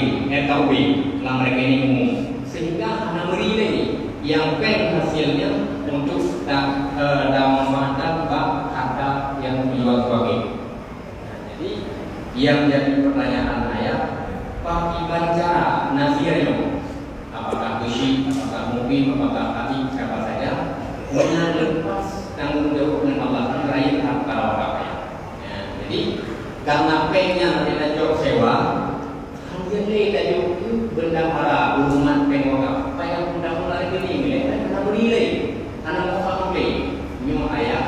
dalam rekening umum sehingga anak merilai yang peng hasilnya untuk dalam manfaat bak harta yang dijual sebagai. Jadi yang jadi pertanyaan saya bagaimana cara nasirnya apakah besi, apakah mungkin, apakah hati siapa saja lepas tanggung jawab dengan Allah meraih harta wakaf. Jadi karena pengnya tidak jauh sewa, hanya kita jauh benda para hubungan peng wakaf. Supaya undang-undang ini kita kena bernilai, anak wakaf beli. Ini ayat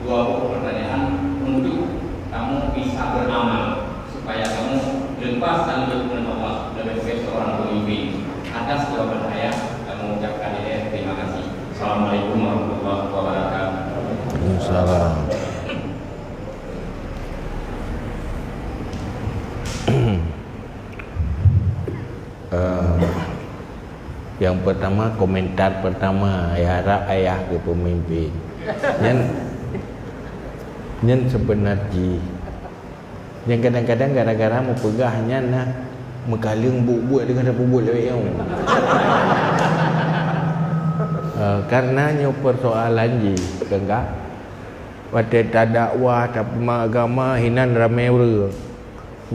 dua pertanyaan untuk kamu bisa beramal supaya kamu lepas tanggung jawab dengan Allah sebagai seorang pemimpin. Atas jawaban ayat kamu ucapkan ini terima kasih. Assalamualaikum warahmatullahi wabarakatuh. Waalaikumsalam. Yang pertama komentar pertama ayah ke pemimpin. Nyen sebenarnya yang kadang-kadang gara-gara mau pegahnya nak mekaling buat dengan buat lewat yang. Karena nyo persoalan ji enggak pada dakwah tapi agama hinan ramai urang.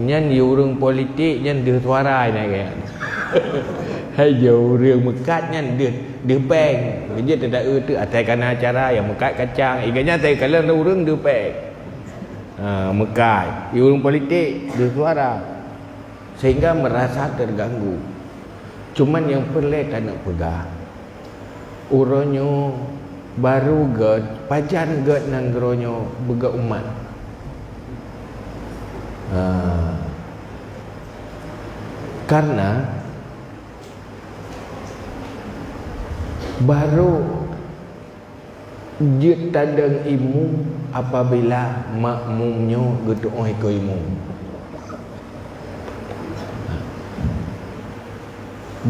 Nyen urang politik nyen dia suara ni kan. Hai urang mekat nyen dia peng. Dia tidak tu ataikan acara yang mekat kacang. Iganya tai kalan urang dia peng. Mekat. Urang politik dia suara. Sehingga merasa terganggu. Cuman yang pelik tak nak pegang. Uronyo baru ged pajan ged nang geronyo bega umat. Karena baru dia tadang imum apabila makmumnya gedoh ke imum.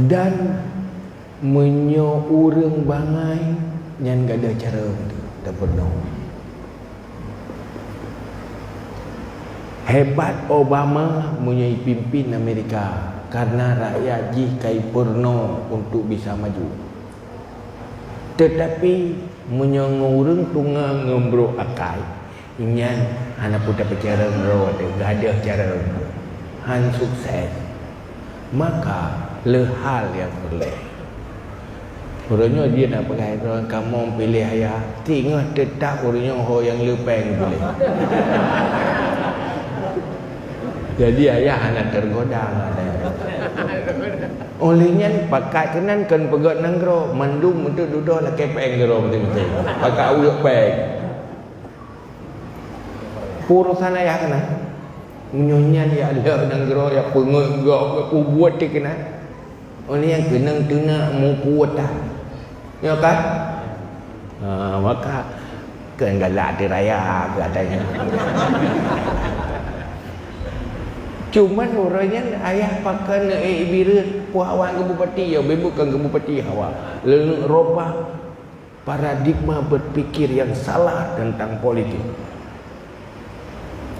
Dan menyo urang bangai nyan gak ada cara tak pernah. Hebat Obama menyai pimpin Amerika karena rakyat jikai purno untuk bisa maju. Tetapi menyong urang tunggang ngombro akai nyan hana putar bicara ngro gak ada cara han sukses. Maka lehal yang boleh. Orangnya dia nak pakai orang kamu pilih ayah, tinggal tetap orangnya ho yang lepeng boleh. Jadi ayah anak tergoda ada. Olehnya pakai kenan kan pegat nanggro, mandum untuk duduk lah kepeng gero betul-betul. Pakai uyak peng. Urusan ayah kena. Menyonya dia ada negara yang pengegak buat dia kena. Oleh yang kena mau kuat dah. Ya kan? Maka kan galak di raya katanya. Cuman orangnya ayah pakai bira puawan ke bupati ya bukan ke bupati hawa. Lalu robah paradigma berpikir yang salah tentang politik.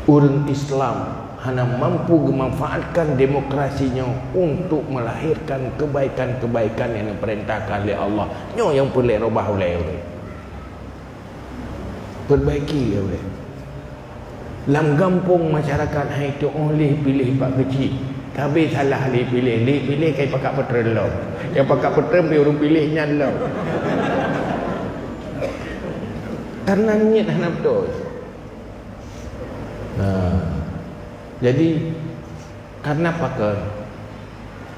Orang Islam hanya mampu memanfaatkan demokrasinya untuk melahirkan kebaikan-kebaikan yang diperintahkan oleh Allah. Nyo yang boleh robah oleh perbaiki oleh. Dalam kampung masyarakat itu oleh pilih pak kecil. Tapi salah dia pilih kayak pakai petrol lo. Yang pakai petrol dia orang pilihnya lo. Karena niat hendak betul. Jadi karena pakai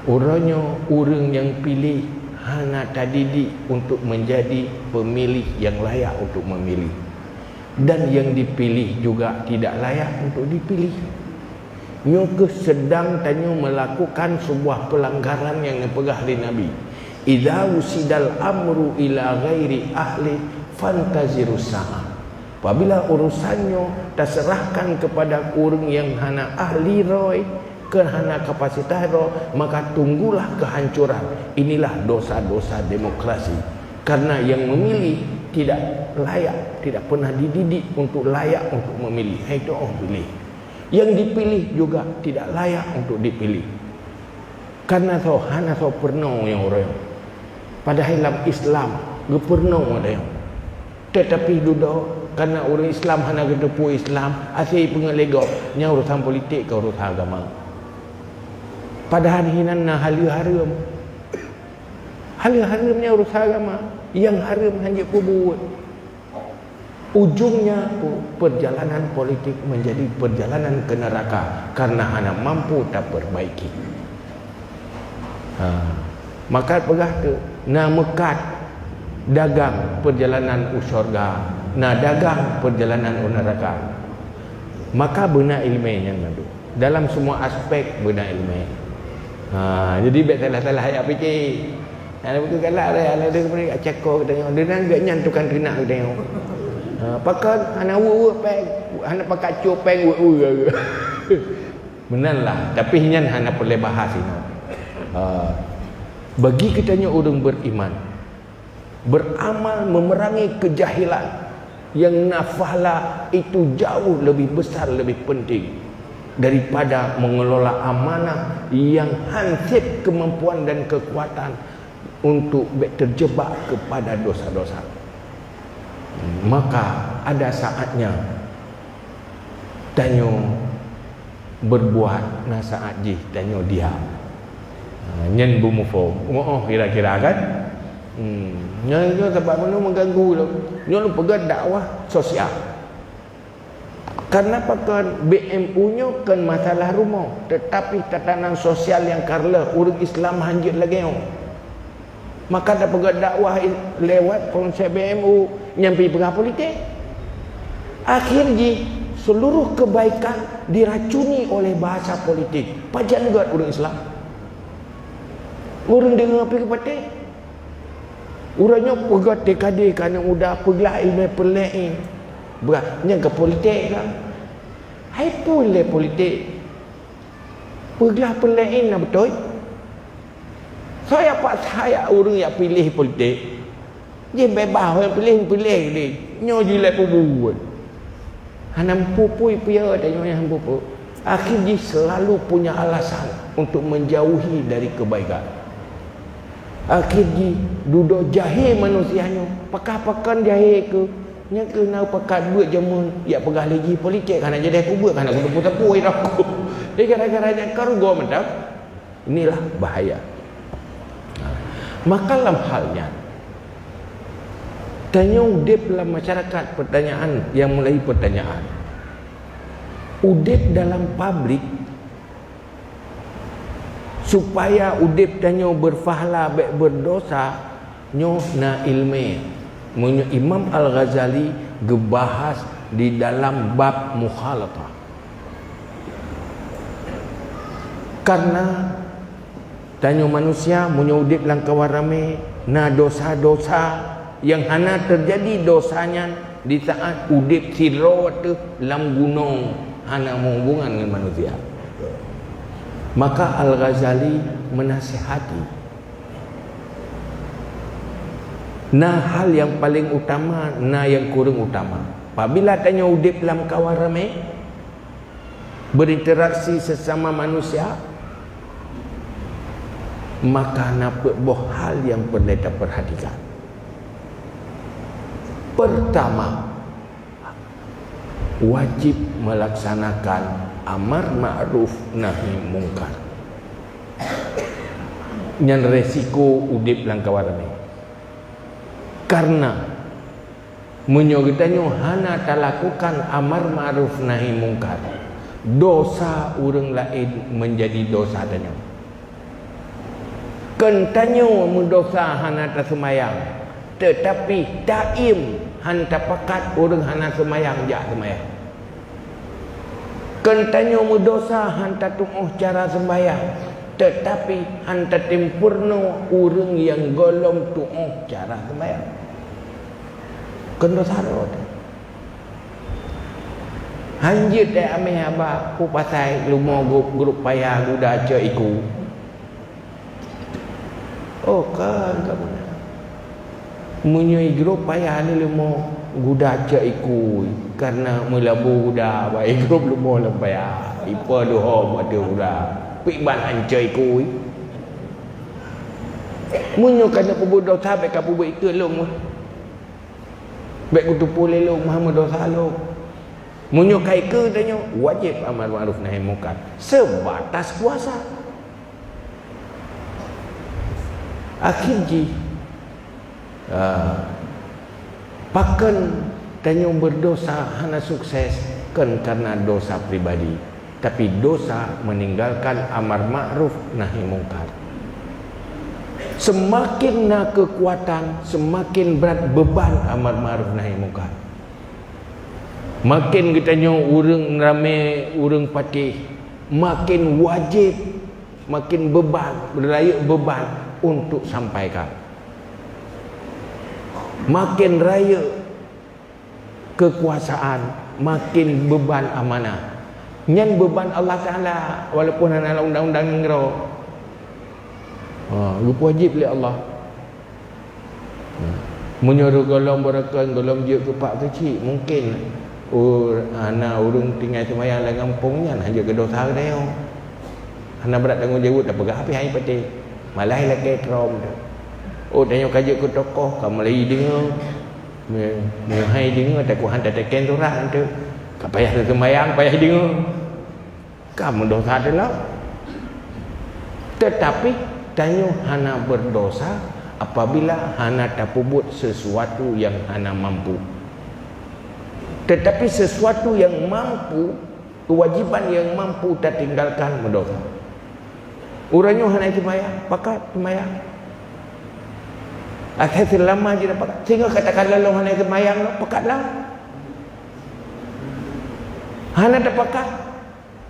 orang yang pilih hanya tadidik untuk menjadi pemilih yang layak untuk memilih. Dan yang dipilih juga tidak layak untuk dipilih. Nyoke sedang tanya melakukan sebuah pelanggaran yang dipegah oleh Nabi. Idza usidal amru ila ghairi ahli fantazirus sa'ah. Apabila urusannya terserahkan kepada orang yang hana ahli roy, hana kapasitas roy, maka tunggulah kehancuran. Inilah dosa-dosa demokrasi. Karena yang memilih tidak layak, tidak pernah dididik untuk layak untuk memilih. Itu pilih. Yang dipilih juga tidak layak untuk dipilih. Karena hana pernah yang orang. Padahal dalam Islam gak pernah ada yang. Tetapi duduk karena orang Islam hana kedepu Islam, asyik pengelegok nya urusan politik ke urusan agama. Padahal hinana halu-harum. Halu-harumnya urusan agama. Yang haram hanya buat. Ujungnya perjalanan politik menjadi perjalanan ke neraka karena hanya mampu tak perbaiki. Maka pegah tu na mekat dagang perjalanan usyurga, na dagang perjalanan neraka. Maka benar ilmunya ngadu. Dalam semua aspek benar ilmu. Jadi bet salah-salah ayat fikir. Ada buku galak ada kemudian cakap tengok dia nak nyantukan kena tengok. Pakai anak peng, anak pakai copeng Benarlah, tapi nyan hana boleh bahas ini. Bagi kitanya orang beriman, beramal memerangi kejahilan yang nafala itu jauh lebih besar, lebih penting daripada mengelola amanah yang hansip kemampuan dan kekuatan untuk terjebak kepada dosa-dosa. Maka ada saatnya tanyo berbuat na saat ji tanyo diam. Nyen bumufo. Kira-kira kan? Nyo sebab mana mengganggu lo. Nyo lu pegang dakwah sosial. Karena pakai BMU-nya kan masalah rumah, tetapi tatanan sosial yang karla urus Islam hanjir lagi. Maka dah pegang dakwah lewat konsep BMU nyampai pegang politik. Akhirnya seluruh kebaikan diracuni oleh bahasa politik. Pajan juga orang Islam. Orang dengar pergi ke partai. Orangnya pegang TKD kerana udah pegang ilmu perlain. Beratnya ke politik kan. Hai boleh politik. Pegang perlain lah betul. Saya orang yang pilih politik. Dia bebas orang pilih dia. Nyo jilai buat. Hanam pupui pia tanya yang pupu. Akhirnya selalu punya alasan untuk menjauhi dari kebaikan. Akhirnya duduk jahil manusianya. Pakar-pakar jahil ke. Nya kena pakar duit jamun. Ya pegah lagi politik kerana jadi aku buat kerana aku tepuk-tepuk aku. Dia gara-garanya kargo mentang. Inilah bahaya. Maka dalam halnya tanya udip dalam masyarakat pertanyaan yang mulai pertanyaan. Udip dalam publik supaya udip tanya berfahala baik berdosa nyo na ilmu. Menyo Imam Al-Ghazali gebahas di dalam bab mukhalatah. Karena tanya manusia menyudip langkawan ramai na dosa-dosa yang hana terjadi dosanya di saat udip siro tu lam gunung hana menghubungan dengan manusia. Maka Al-Ghazali menasihati, nah hal yang paling utama, nah yang kurang utama. Apabila tanya udip dalam kawan ramai, berinteraksi sesama manusia, maka nampak boh hal yang perlu kita perhatikan. Pertama, wajib melaksanakan amar ma'ruf nahi mungkar. Yang resiko udip langkawan ramai. Karena menyogitanya hana tak lakukan amar ma'ruf nahi mungkar, dosa orang lain menjadi dosa tanya. Kentanyo mendosa hana tak semayang, tetapi daim hanta pakat orang hana semayang jak semayang. Kentanyo mendosa hanta tumuh cara sembayang, tetapi hanta tempurno orang yang golong tumuh cara sembayang. Kendosa rod. Hanjit dah ameh abah ku pasai lumo grup payah guda ce iku. Oh kan kamu. Munyoi grup payah ni lumo guda ce iku karena melabu guda baik grup lumo lempaya. Ipa doho ada guda. Pi ban hancer iku. Munyo kana pubu dosa baik pubu itu long. Baik kutupu lelong Muhammad dosa long. Munyo kai ke tanya wajib amar ma'ruf nahi mungkar sebatas kuasa. Akhirji pakan tanya berdosa hana sukses kan karena dosa pribadi, tapi dosa meninggalkan amar ma'ruf nahi mungkar. Semakin na kekuatan, semakin berat beban amar ma'ruf nahi mungkar. Makin kita tanya orang ramai, orang patih, makin wajib, makin beban, berlayak beban untuk sampaikan. Makin raya kekuasaan, makin beban amanah. Nyan beban Allah Ta'ala walaupun ada undang-undang negara. Lupa wajib oleh Allah. Menyuruh golong berakan, golong je ke pak kecil mungkin. Anak orang tinggal semayang dalam kampungnya hanya ke dosa dia. Anak berat tanggung jawab tak pegah api hai pati. Malah lagi trom. Tanya kaji ke tokoh kamu lagi dengar. Hai dengar tak ku hantar teken surat tu. Kau payah semayang payah dengar. Kamu dosa adalah. Tetapi tanya hana berdosa apabila hana tak pubut sesuatu yang hana mampu. Tetapi sesuatu yang mampu, kewajiban yang mampu tak tinggalkan mendosa. Urangnya hana semayang, pakat semayang. Akhir selama je dah pakat. Sehingga katakan lalu hana semayang, pakatlah. Hana tak pakat,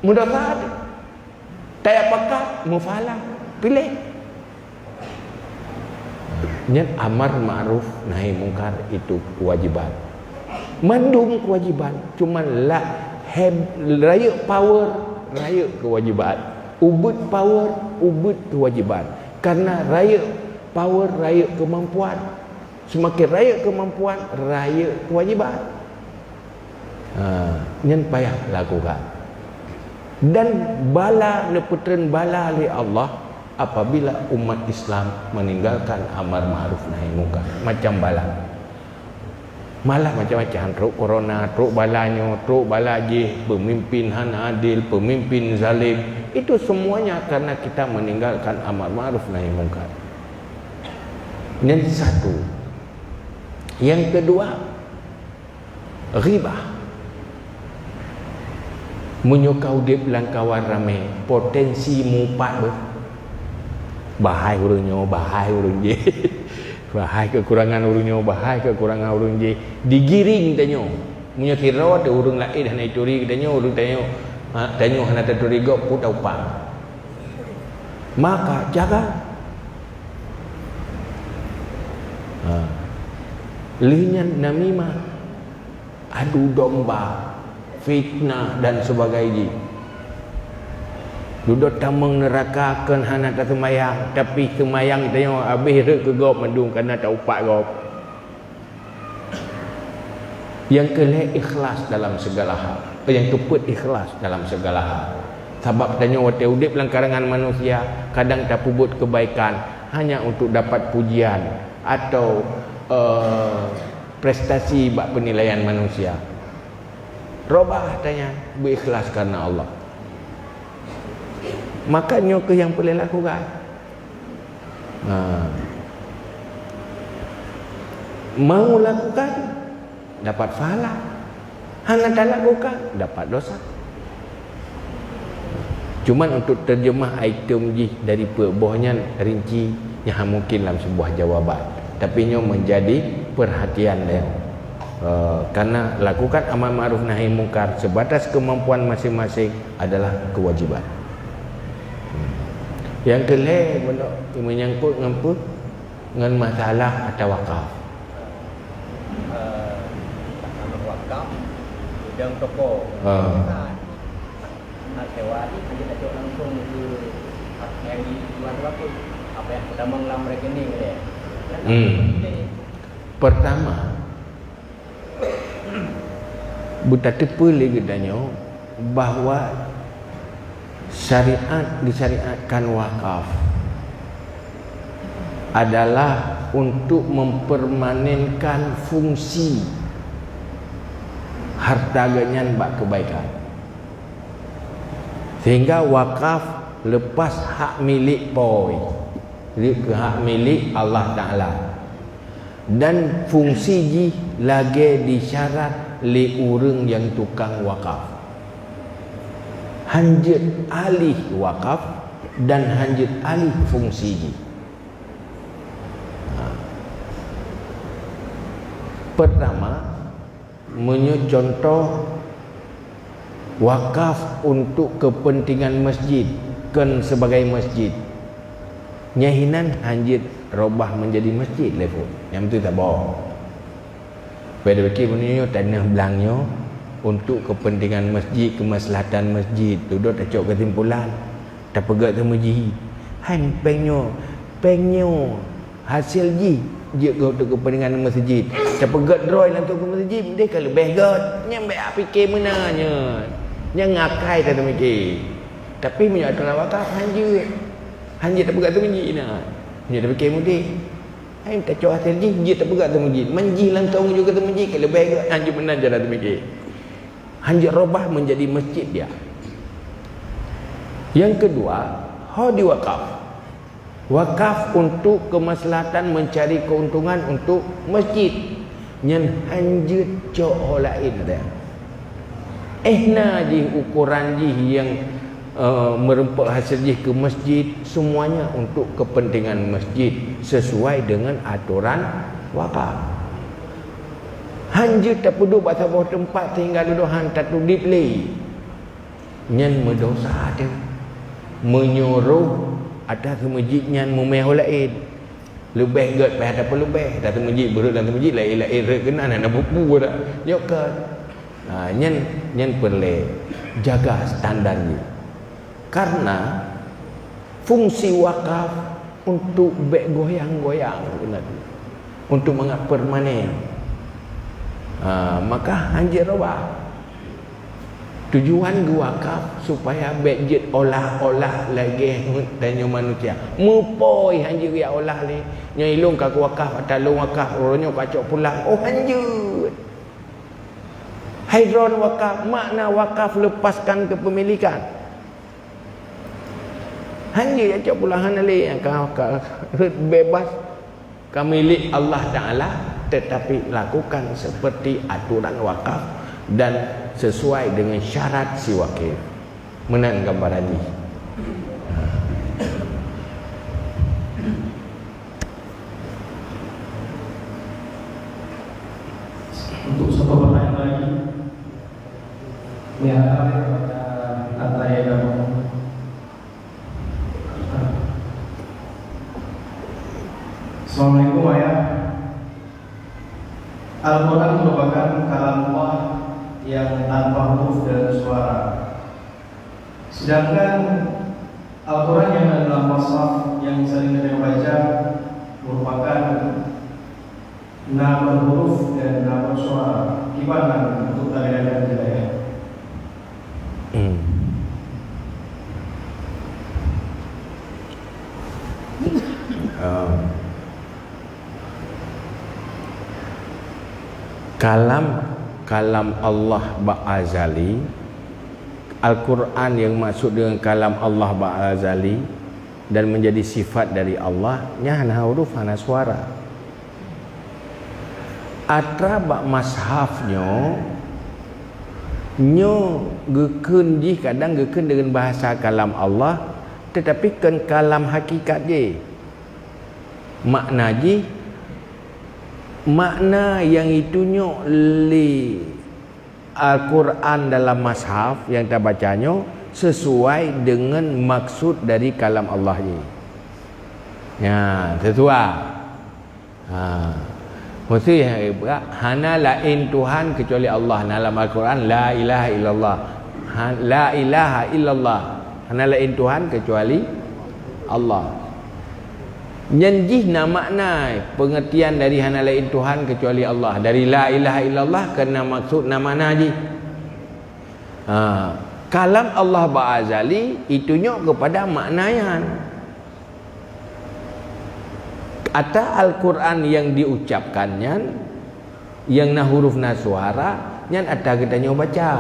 mendosa. Tak pakat, mufalah. Pilih. Nyat amar ma'ruf nahi mungkar itu kewajiban. Mandung kewajiban, cuma lah raya power, raya kewajiban. Ubud power, ubud kewajiban. Karena raya power, raya kemampuan. Semakin raya kemampuan, raya kewajiban. Nyen payah lakukan. Dan bala leputren bala oleh Allah apabila umat Islam meninggalkan amar ma'ruf nahi mungkar. Macam bala. Malah macam-macam teruk corona, teruk balanya, teruk balajih, pemimpin hana adil, pemimpin zalim. Itu semuanya karena kita meninggalkan amar ma'ruf nahi mungkar. Yang satu. Yang kedua, ghibah. Menyokau dip langkawan ramai, potensi mupat ber. Bahai urangnya, bahai urang je. Bahai kekurangan urungnya, bahai kekurangan urung je. Digiring tanya. Punya kira ada urung lain dan ituri tanya urung tanya. Tanya hana taturi go putau pa. Maka jaga. Lihat namimah, adu domba, fitnah dan sebagainya. Duduk tamang neraka kan hana tak semayang, tapi semayang tanya habis rek ke gop mendung kerana tak upak gop. Yang kelih ikhlas dalam segala hal. Yang keput ikhlas dalam segala hal. Sebab tanya wate udip dalam karangan manusia kadang tak pubut kebaikan hanya untuk dapat pujian atau prestasi bak penilaian manusia. Robah tanya berikhlas karena Allah. Makanya ke yang boleh lakukan. Mau lakukan dapat pahala. Hanya tak lakukan dapat dosa. Cuman untuk terjemah item je dari bawahnya rinci yang mungkin dalam sebuah jawaban. Tapi nyo menjadi perhatian dia. Karena lakukan amal ma'ruf nahi mungkar sebatas kemampuan masing-masing adalah kewajiban. Yang kelih menyangkut dengan masalah atau wakaf. Wakaf bidang toko. Sewa ni hanya tak langsung ke yang di luar apa yang pertama dalam rekening dia. Pertama buta tepa lagi tanya bahawa syariat disyariatkan wakaf adalah untuk mempermanenkan fungsi harta ganyan bak kebaikan. Sehingga wakaf lepas hak milik poi ke hak milik Allah Ta'ala. Dan fungsi ji lagi disyarat li urang yang tukang wakaf. Hanjit alih wakaf dan hanjit alih fungsi ji. Pertama, contoh wakaf untuk kepentingan masjid kan sebagai masjid. Nyahinan hanjit robah menjadi masjid level. Yang itu tak bohong. Pada wakil punya tanah belangnya untuk kepentingan masjid, kemaslahatan masjid. Duduk tak cok kesimpulan. Tak pegat ke masjid. Hai pengnya hasil ji dia untuk kepentingan masjid. Tak pegat droy lah untuk masjid. Dia kalau begat nyampe fikir menanya. Yang ngakai tak mikir. Tapi punya adalah wakaf hanjit tak pegat tu masjid nak. Dia tak fikir mudik. Hai tak cok hasil ji dia tak pegat tu masjid. Manji langsung juga tu masjid kalau begat hanjit menang je tak mikir. Hanjit robah menjadi masjid dia. Yang kedua, hadi wakaf. Wakaf untuk kemaslahatan mencari keuntungan untuk masjid. Yang hanjit cok lain dia. Ji ukuran ji yang merempak hasil ji ke masjid semuanya untuk kepentingan masjid sesuai dengan aturan wakaf. Hanjit tak duduk pada sebuah tempat sehingga duduk hantar tu dipli. Nyan mendosa dia. Menyuruh atas masjid nyan memeh lain. Lebih gat pada apa lebih. Atas masjid beruk dalam masjid lain kena nak buku dah. Nyokat. Nyan perlu jaga standar ni. Karena fungsi wakaf untuk goyang-goyang, untuk mengat permanen. Maka hanjir robah. Tujuan wakaf supaya budget olah-olah lagi tanya manusia. Mupoi hanjir ya olah ni. Nyilung ka wakaf atau long wakaf orangnya kacok pulang. Oh hanjir. Hidron wakaf, makna wakaf lepaskan kepemilikan. Hanya cak pulang hanali yang kau bebas kamilik Allah Ta'ala, tetapi lakukan seperti aturan wakaf dan sesuai dengan syarat si wakil. Menang gambaran ini. Ya, kepada Ataya Gabung. Assalamualaikum ayah. Al-Quran merupakan kalam Allah yang tanpa huruf dan suara. Sedangkan Al-Quran yang adalah mushaf yang sering kita baca merupakan na berhuruf dan na bersuara. Gimana untuk tarian kita ya? Kalam Allah ba'azali, Al-Quran yang maksud dengan kalam Allah ba'azali dan menjadi sifat dari Allah nya hana huruf hana suara. Atra bak mashafnya nyo gekeun ji kadang gekeun dengan bahasa kalam Allah, tetapi kan kalam hakikat je. Makna ji, makna yang itunya li Al-Quran dalam mashaf yang kita bacanya sesuai dengan maksud dari kalam Allah ni. Ya, sesuai. Maksudnya hana lain Tuhan kecuali Allah. Dalam Al-Quran la ilaha illallah. La ilaha illallah. Hana lain Tuhan kecuali Allah. Nyanjihna makna pengertian dari hana lain Tuhan kecuali Allah. Dari la ilaha illallah kena maksud nama naji. Kalam Allah ba'azali itunya kepada maknayan. Atau Al-Quran yang diucapkannya yang na huruf na suara nyan ada kita baca.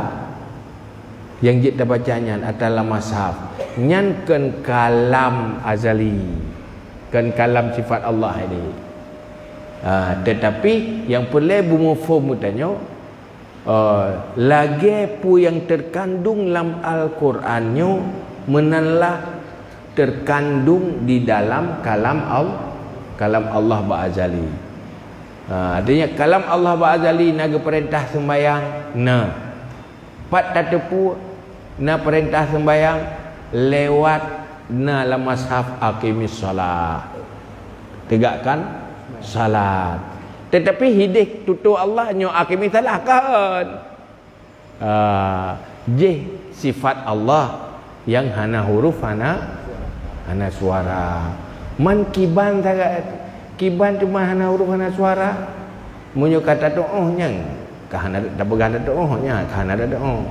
Yang kita bacanya adalah mashaf. Nyan kan kalam azali. Kan kalam sifat Allah ini. Tetapi yang perlu bumufum tanya lagi pu yang terkandung dalam Al-Qurannya menanlah terkandung di dalam kalam Allah ba'azali. Artinya kalam Allah ba'azali naga perintah sembayang pat tatepu na perintah sembayang lewat na la mashaf aqimis salat, tegakkan salat. Tetapi hidik tutu Allah nyo aqimis salat kan sifat Allah yang hana huruf hana suara. Man kiban kiban cuma hana huruf hana suara. Munyo kata doa nyang kahana tak beganda doa nya kahana ada doa.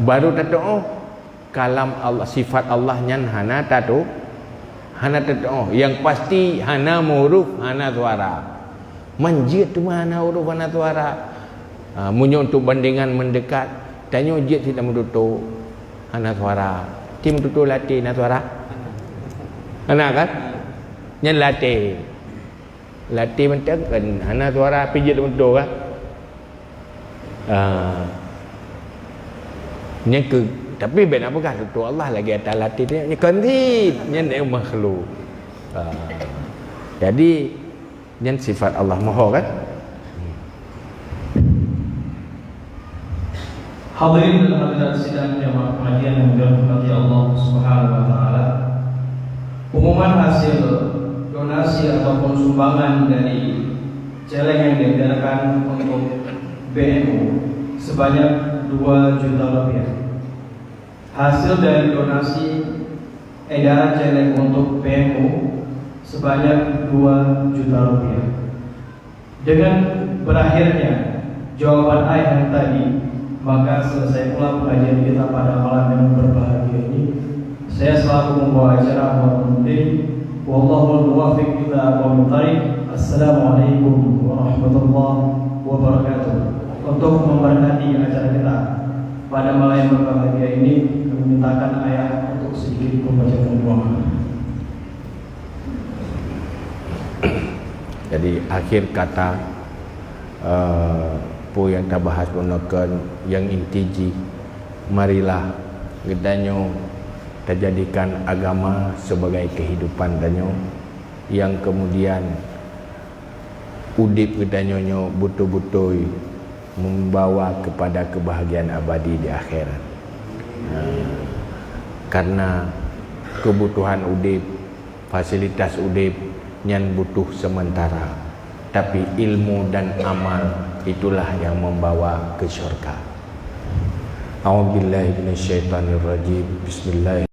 Baru tak doa kalam Allah sifat Allah nyan hana tatu hana tatu yang pasti hana huruf hana suara. Manjit tu hana huruf hana suara. Munyo untuk bandingan mendekat tanya jit tidak mendutuk hana suara. Tim tutu latih hana suara. Hana kan? Nyan latih. Latih mentek kan hana suara pijit mendutuk kan. Nyan ke tapi ben apakah tu Allah lagi atas latih dia ni kanti nyan makhluk. Jadi nyan sifat Allah Maha kan. Hadirin dan hadirat sidang jamaah pengajian yang dirahmati Allah Subhanahu wa taala. Pengumuman hasil donasi ataupun sumbangan dari celeng yang diadakan untuk BNU sebanyak 2 juta rupiah. Hasil dari donasi edaran celeng untuk PMU sebanyak 2 juta rupiah. Dengan berakhirnya jawaban ayat tadi, maka selesai pula pengajian kita pada malam yang berbahagia ini. Saya selaku membawa acara mohon wallahu muwaffiq ila aqwamit thariq. Assalamualaikum warahmatullahi wabarakatuh. Untuk memberkati acara kita pada malam yang berbahagia ini, kami mintakan ayah untuk sedikit membacakan doa. Jadi akhir kata po yang kita bahas menekan yang intiji, marilah gedanyo terjadikan agama sebagai kehidupan danyo yang kemudian udip gedanyo betul-betul membawa kepada kebahagiaan abadi di akhirat. Karena kebutuhan udip, fasilitas udip yang butuh sementara, tapi ilmu dan amal itulah yang membawa ke syurga. A'udzubillahi minasyaitonirrajim. Bismillah.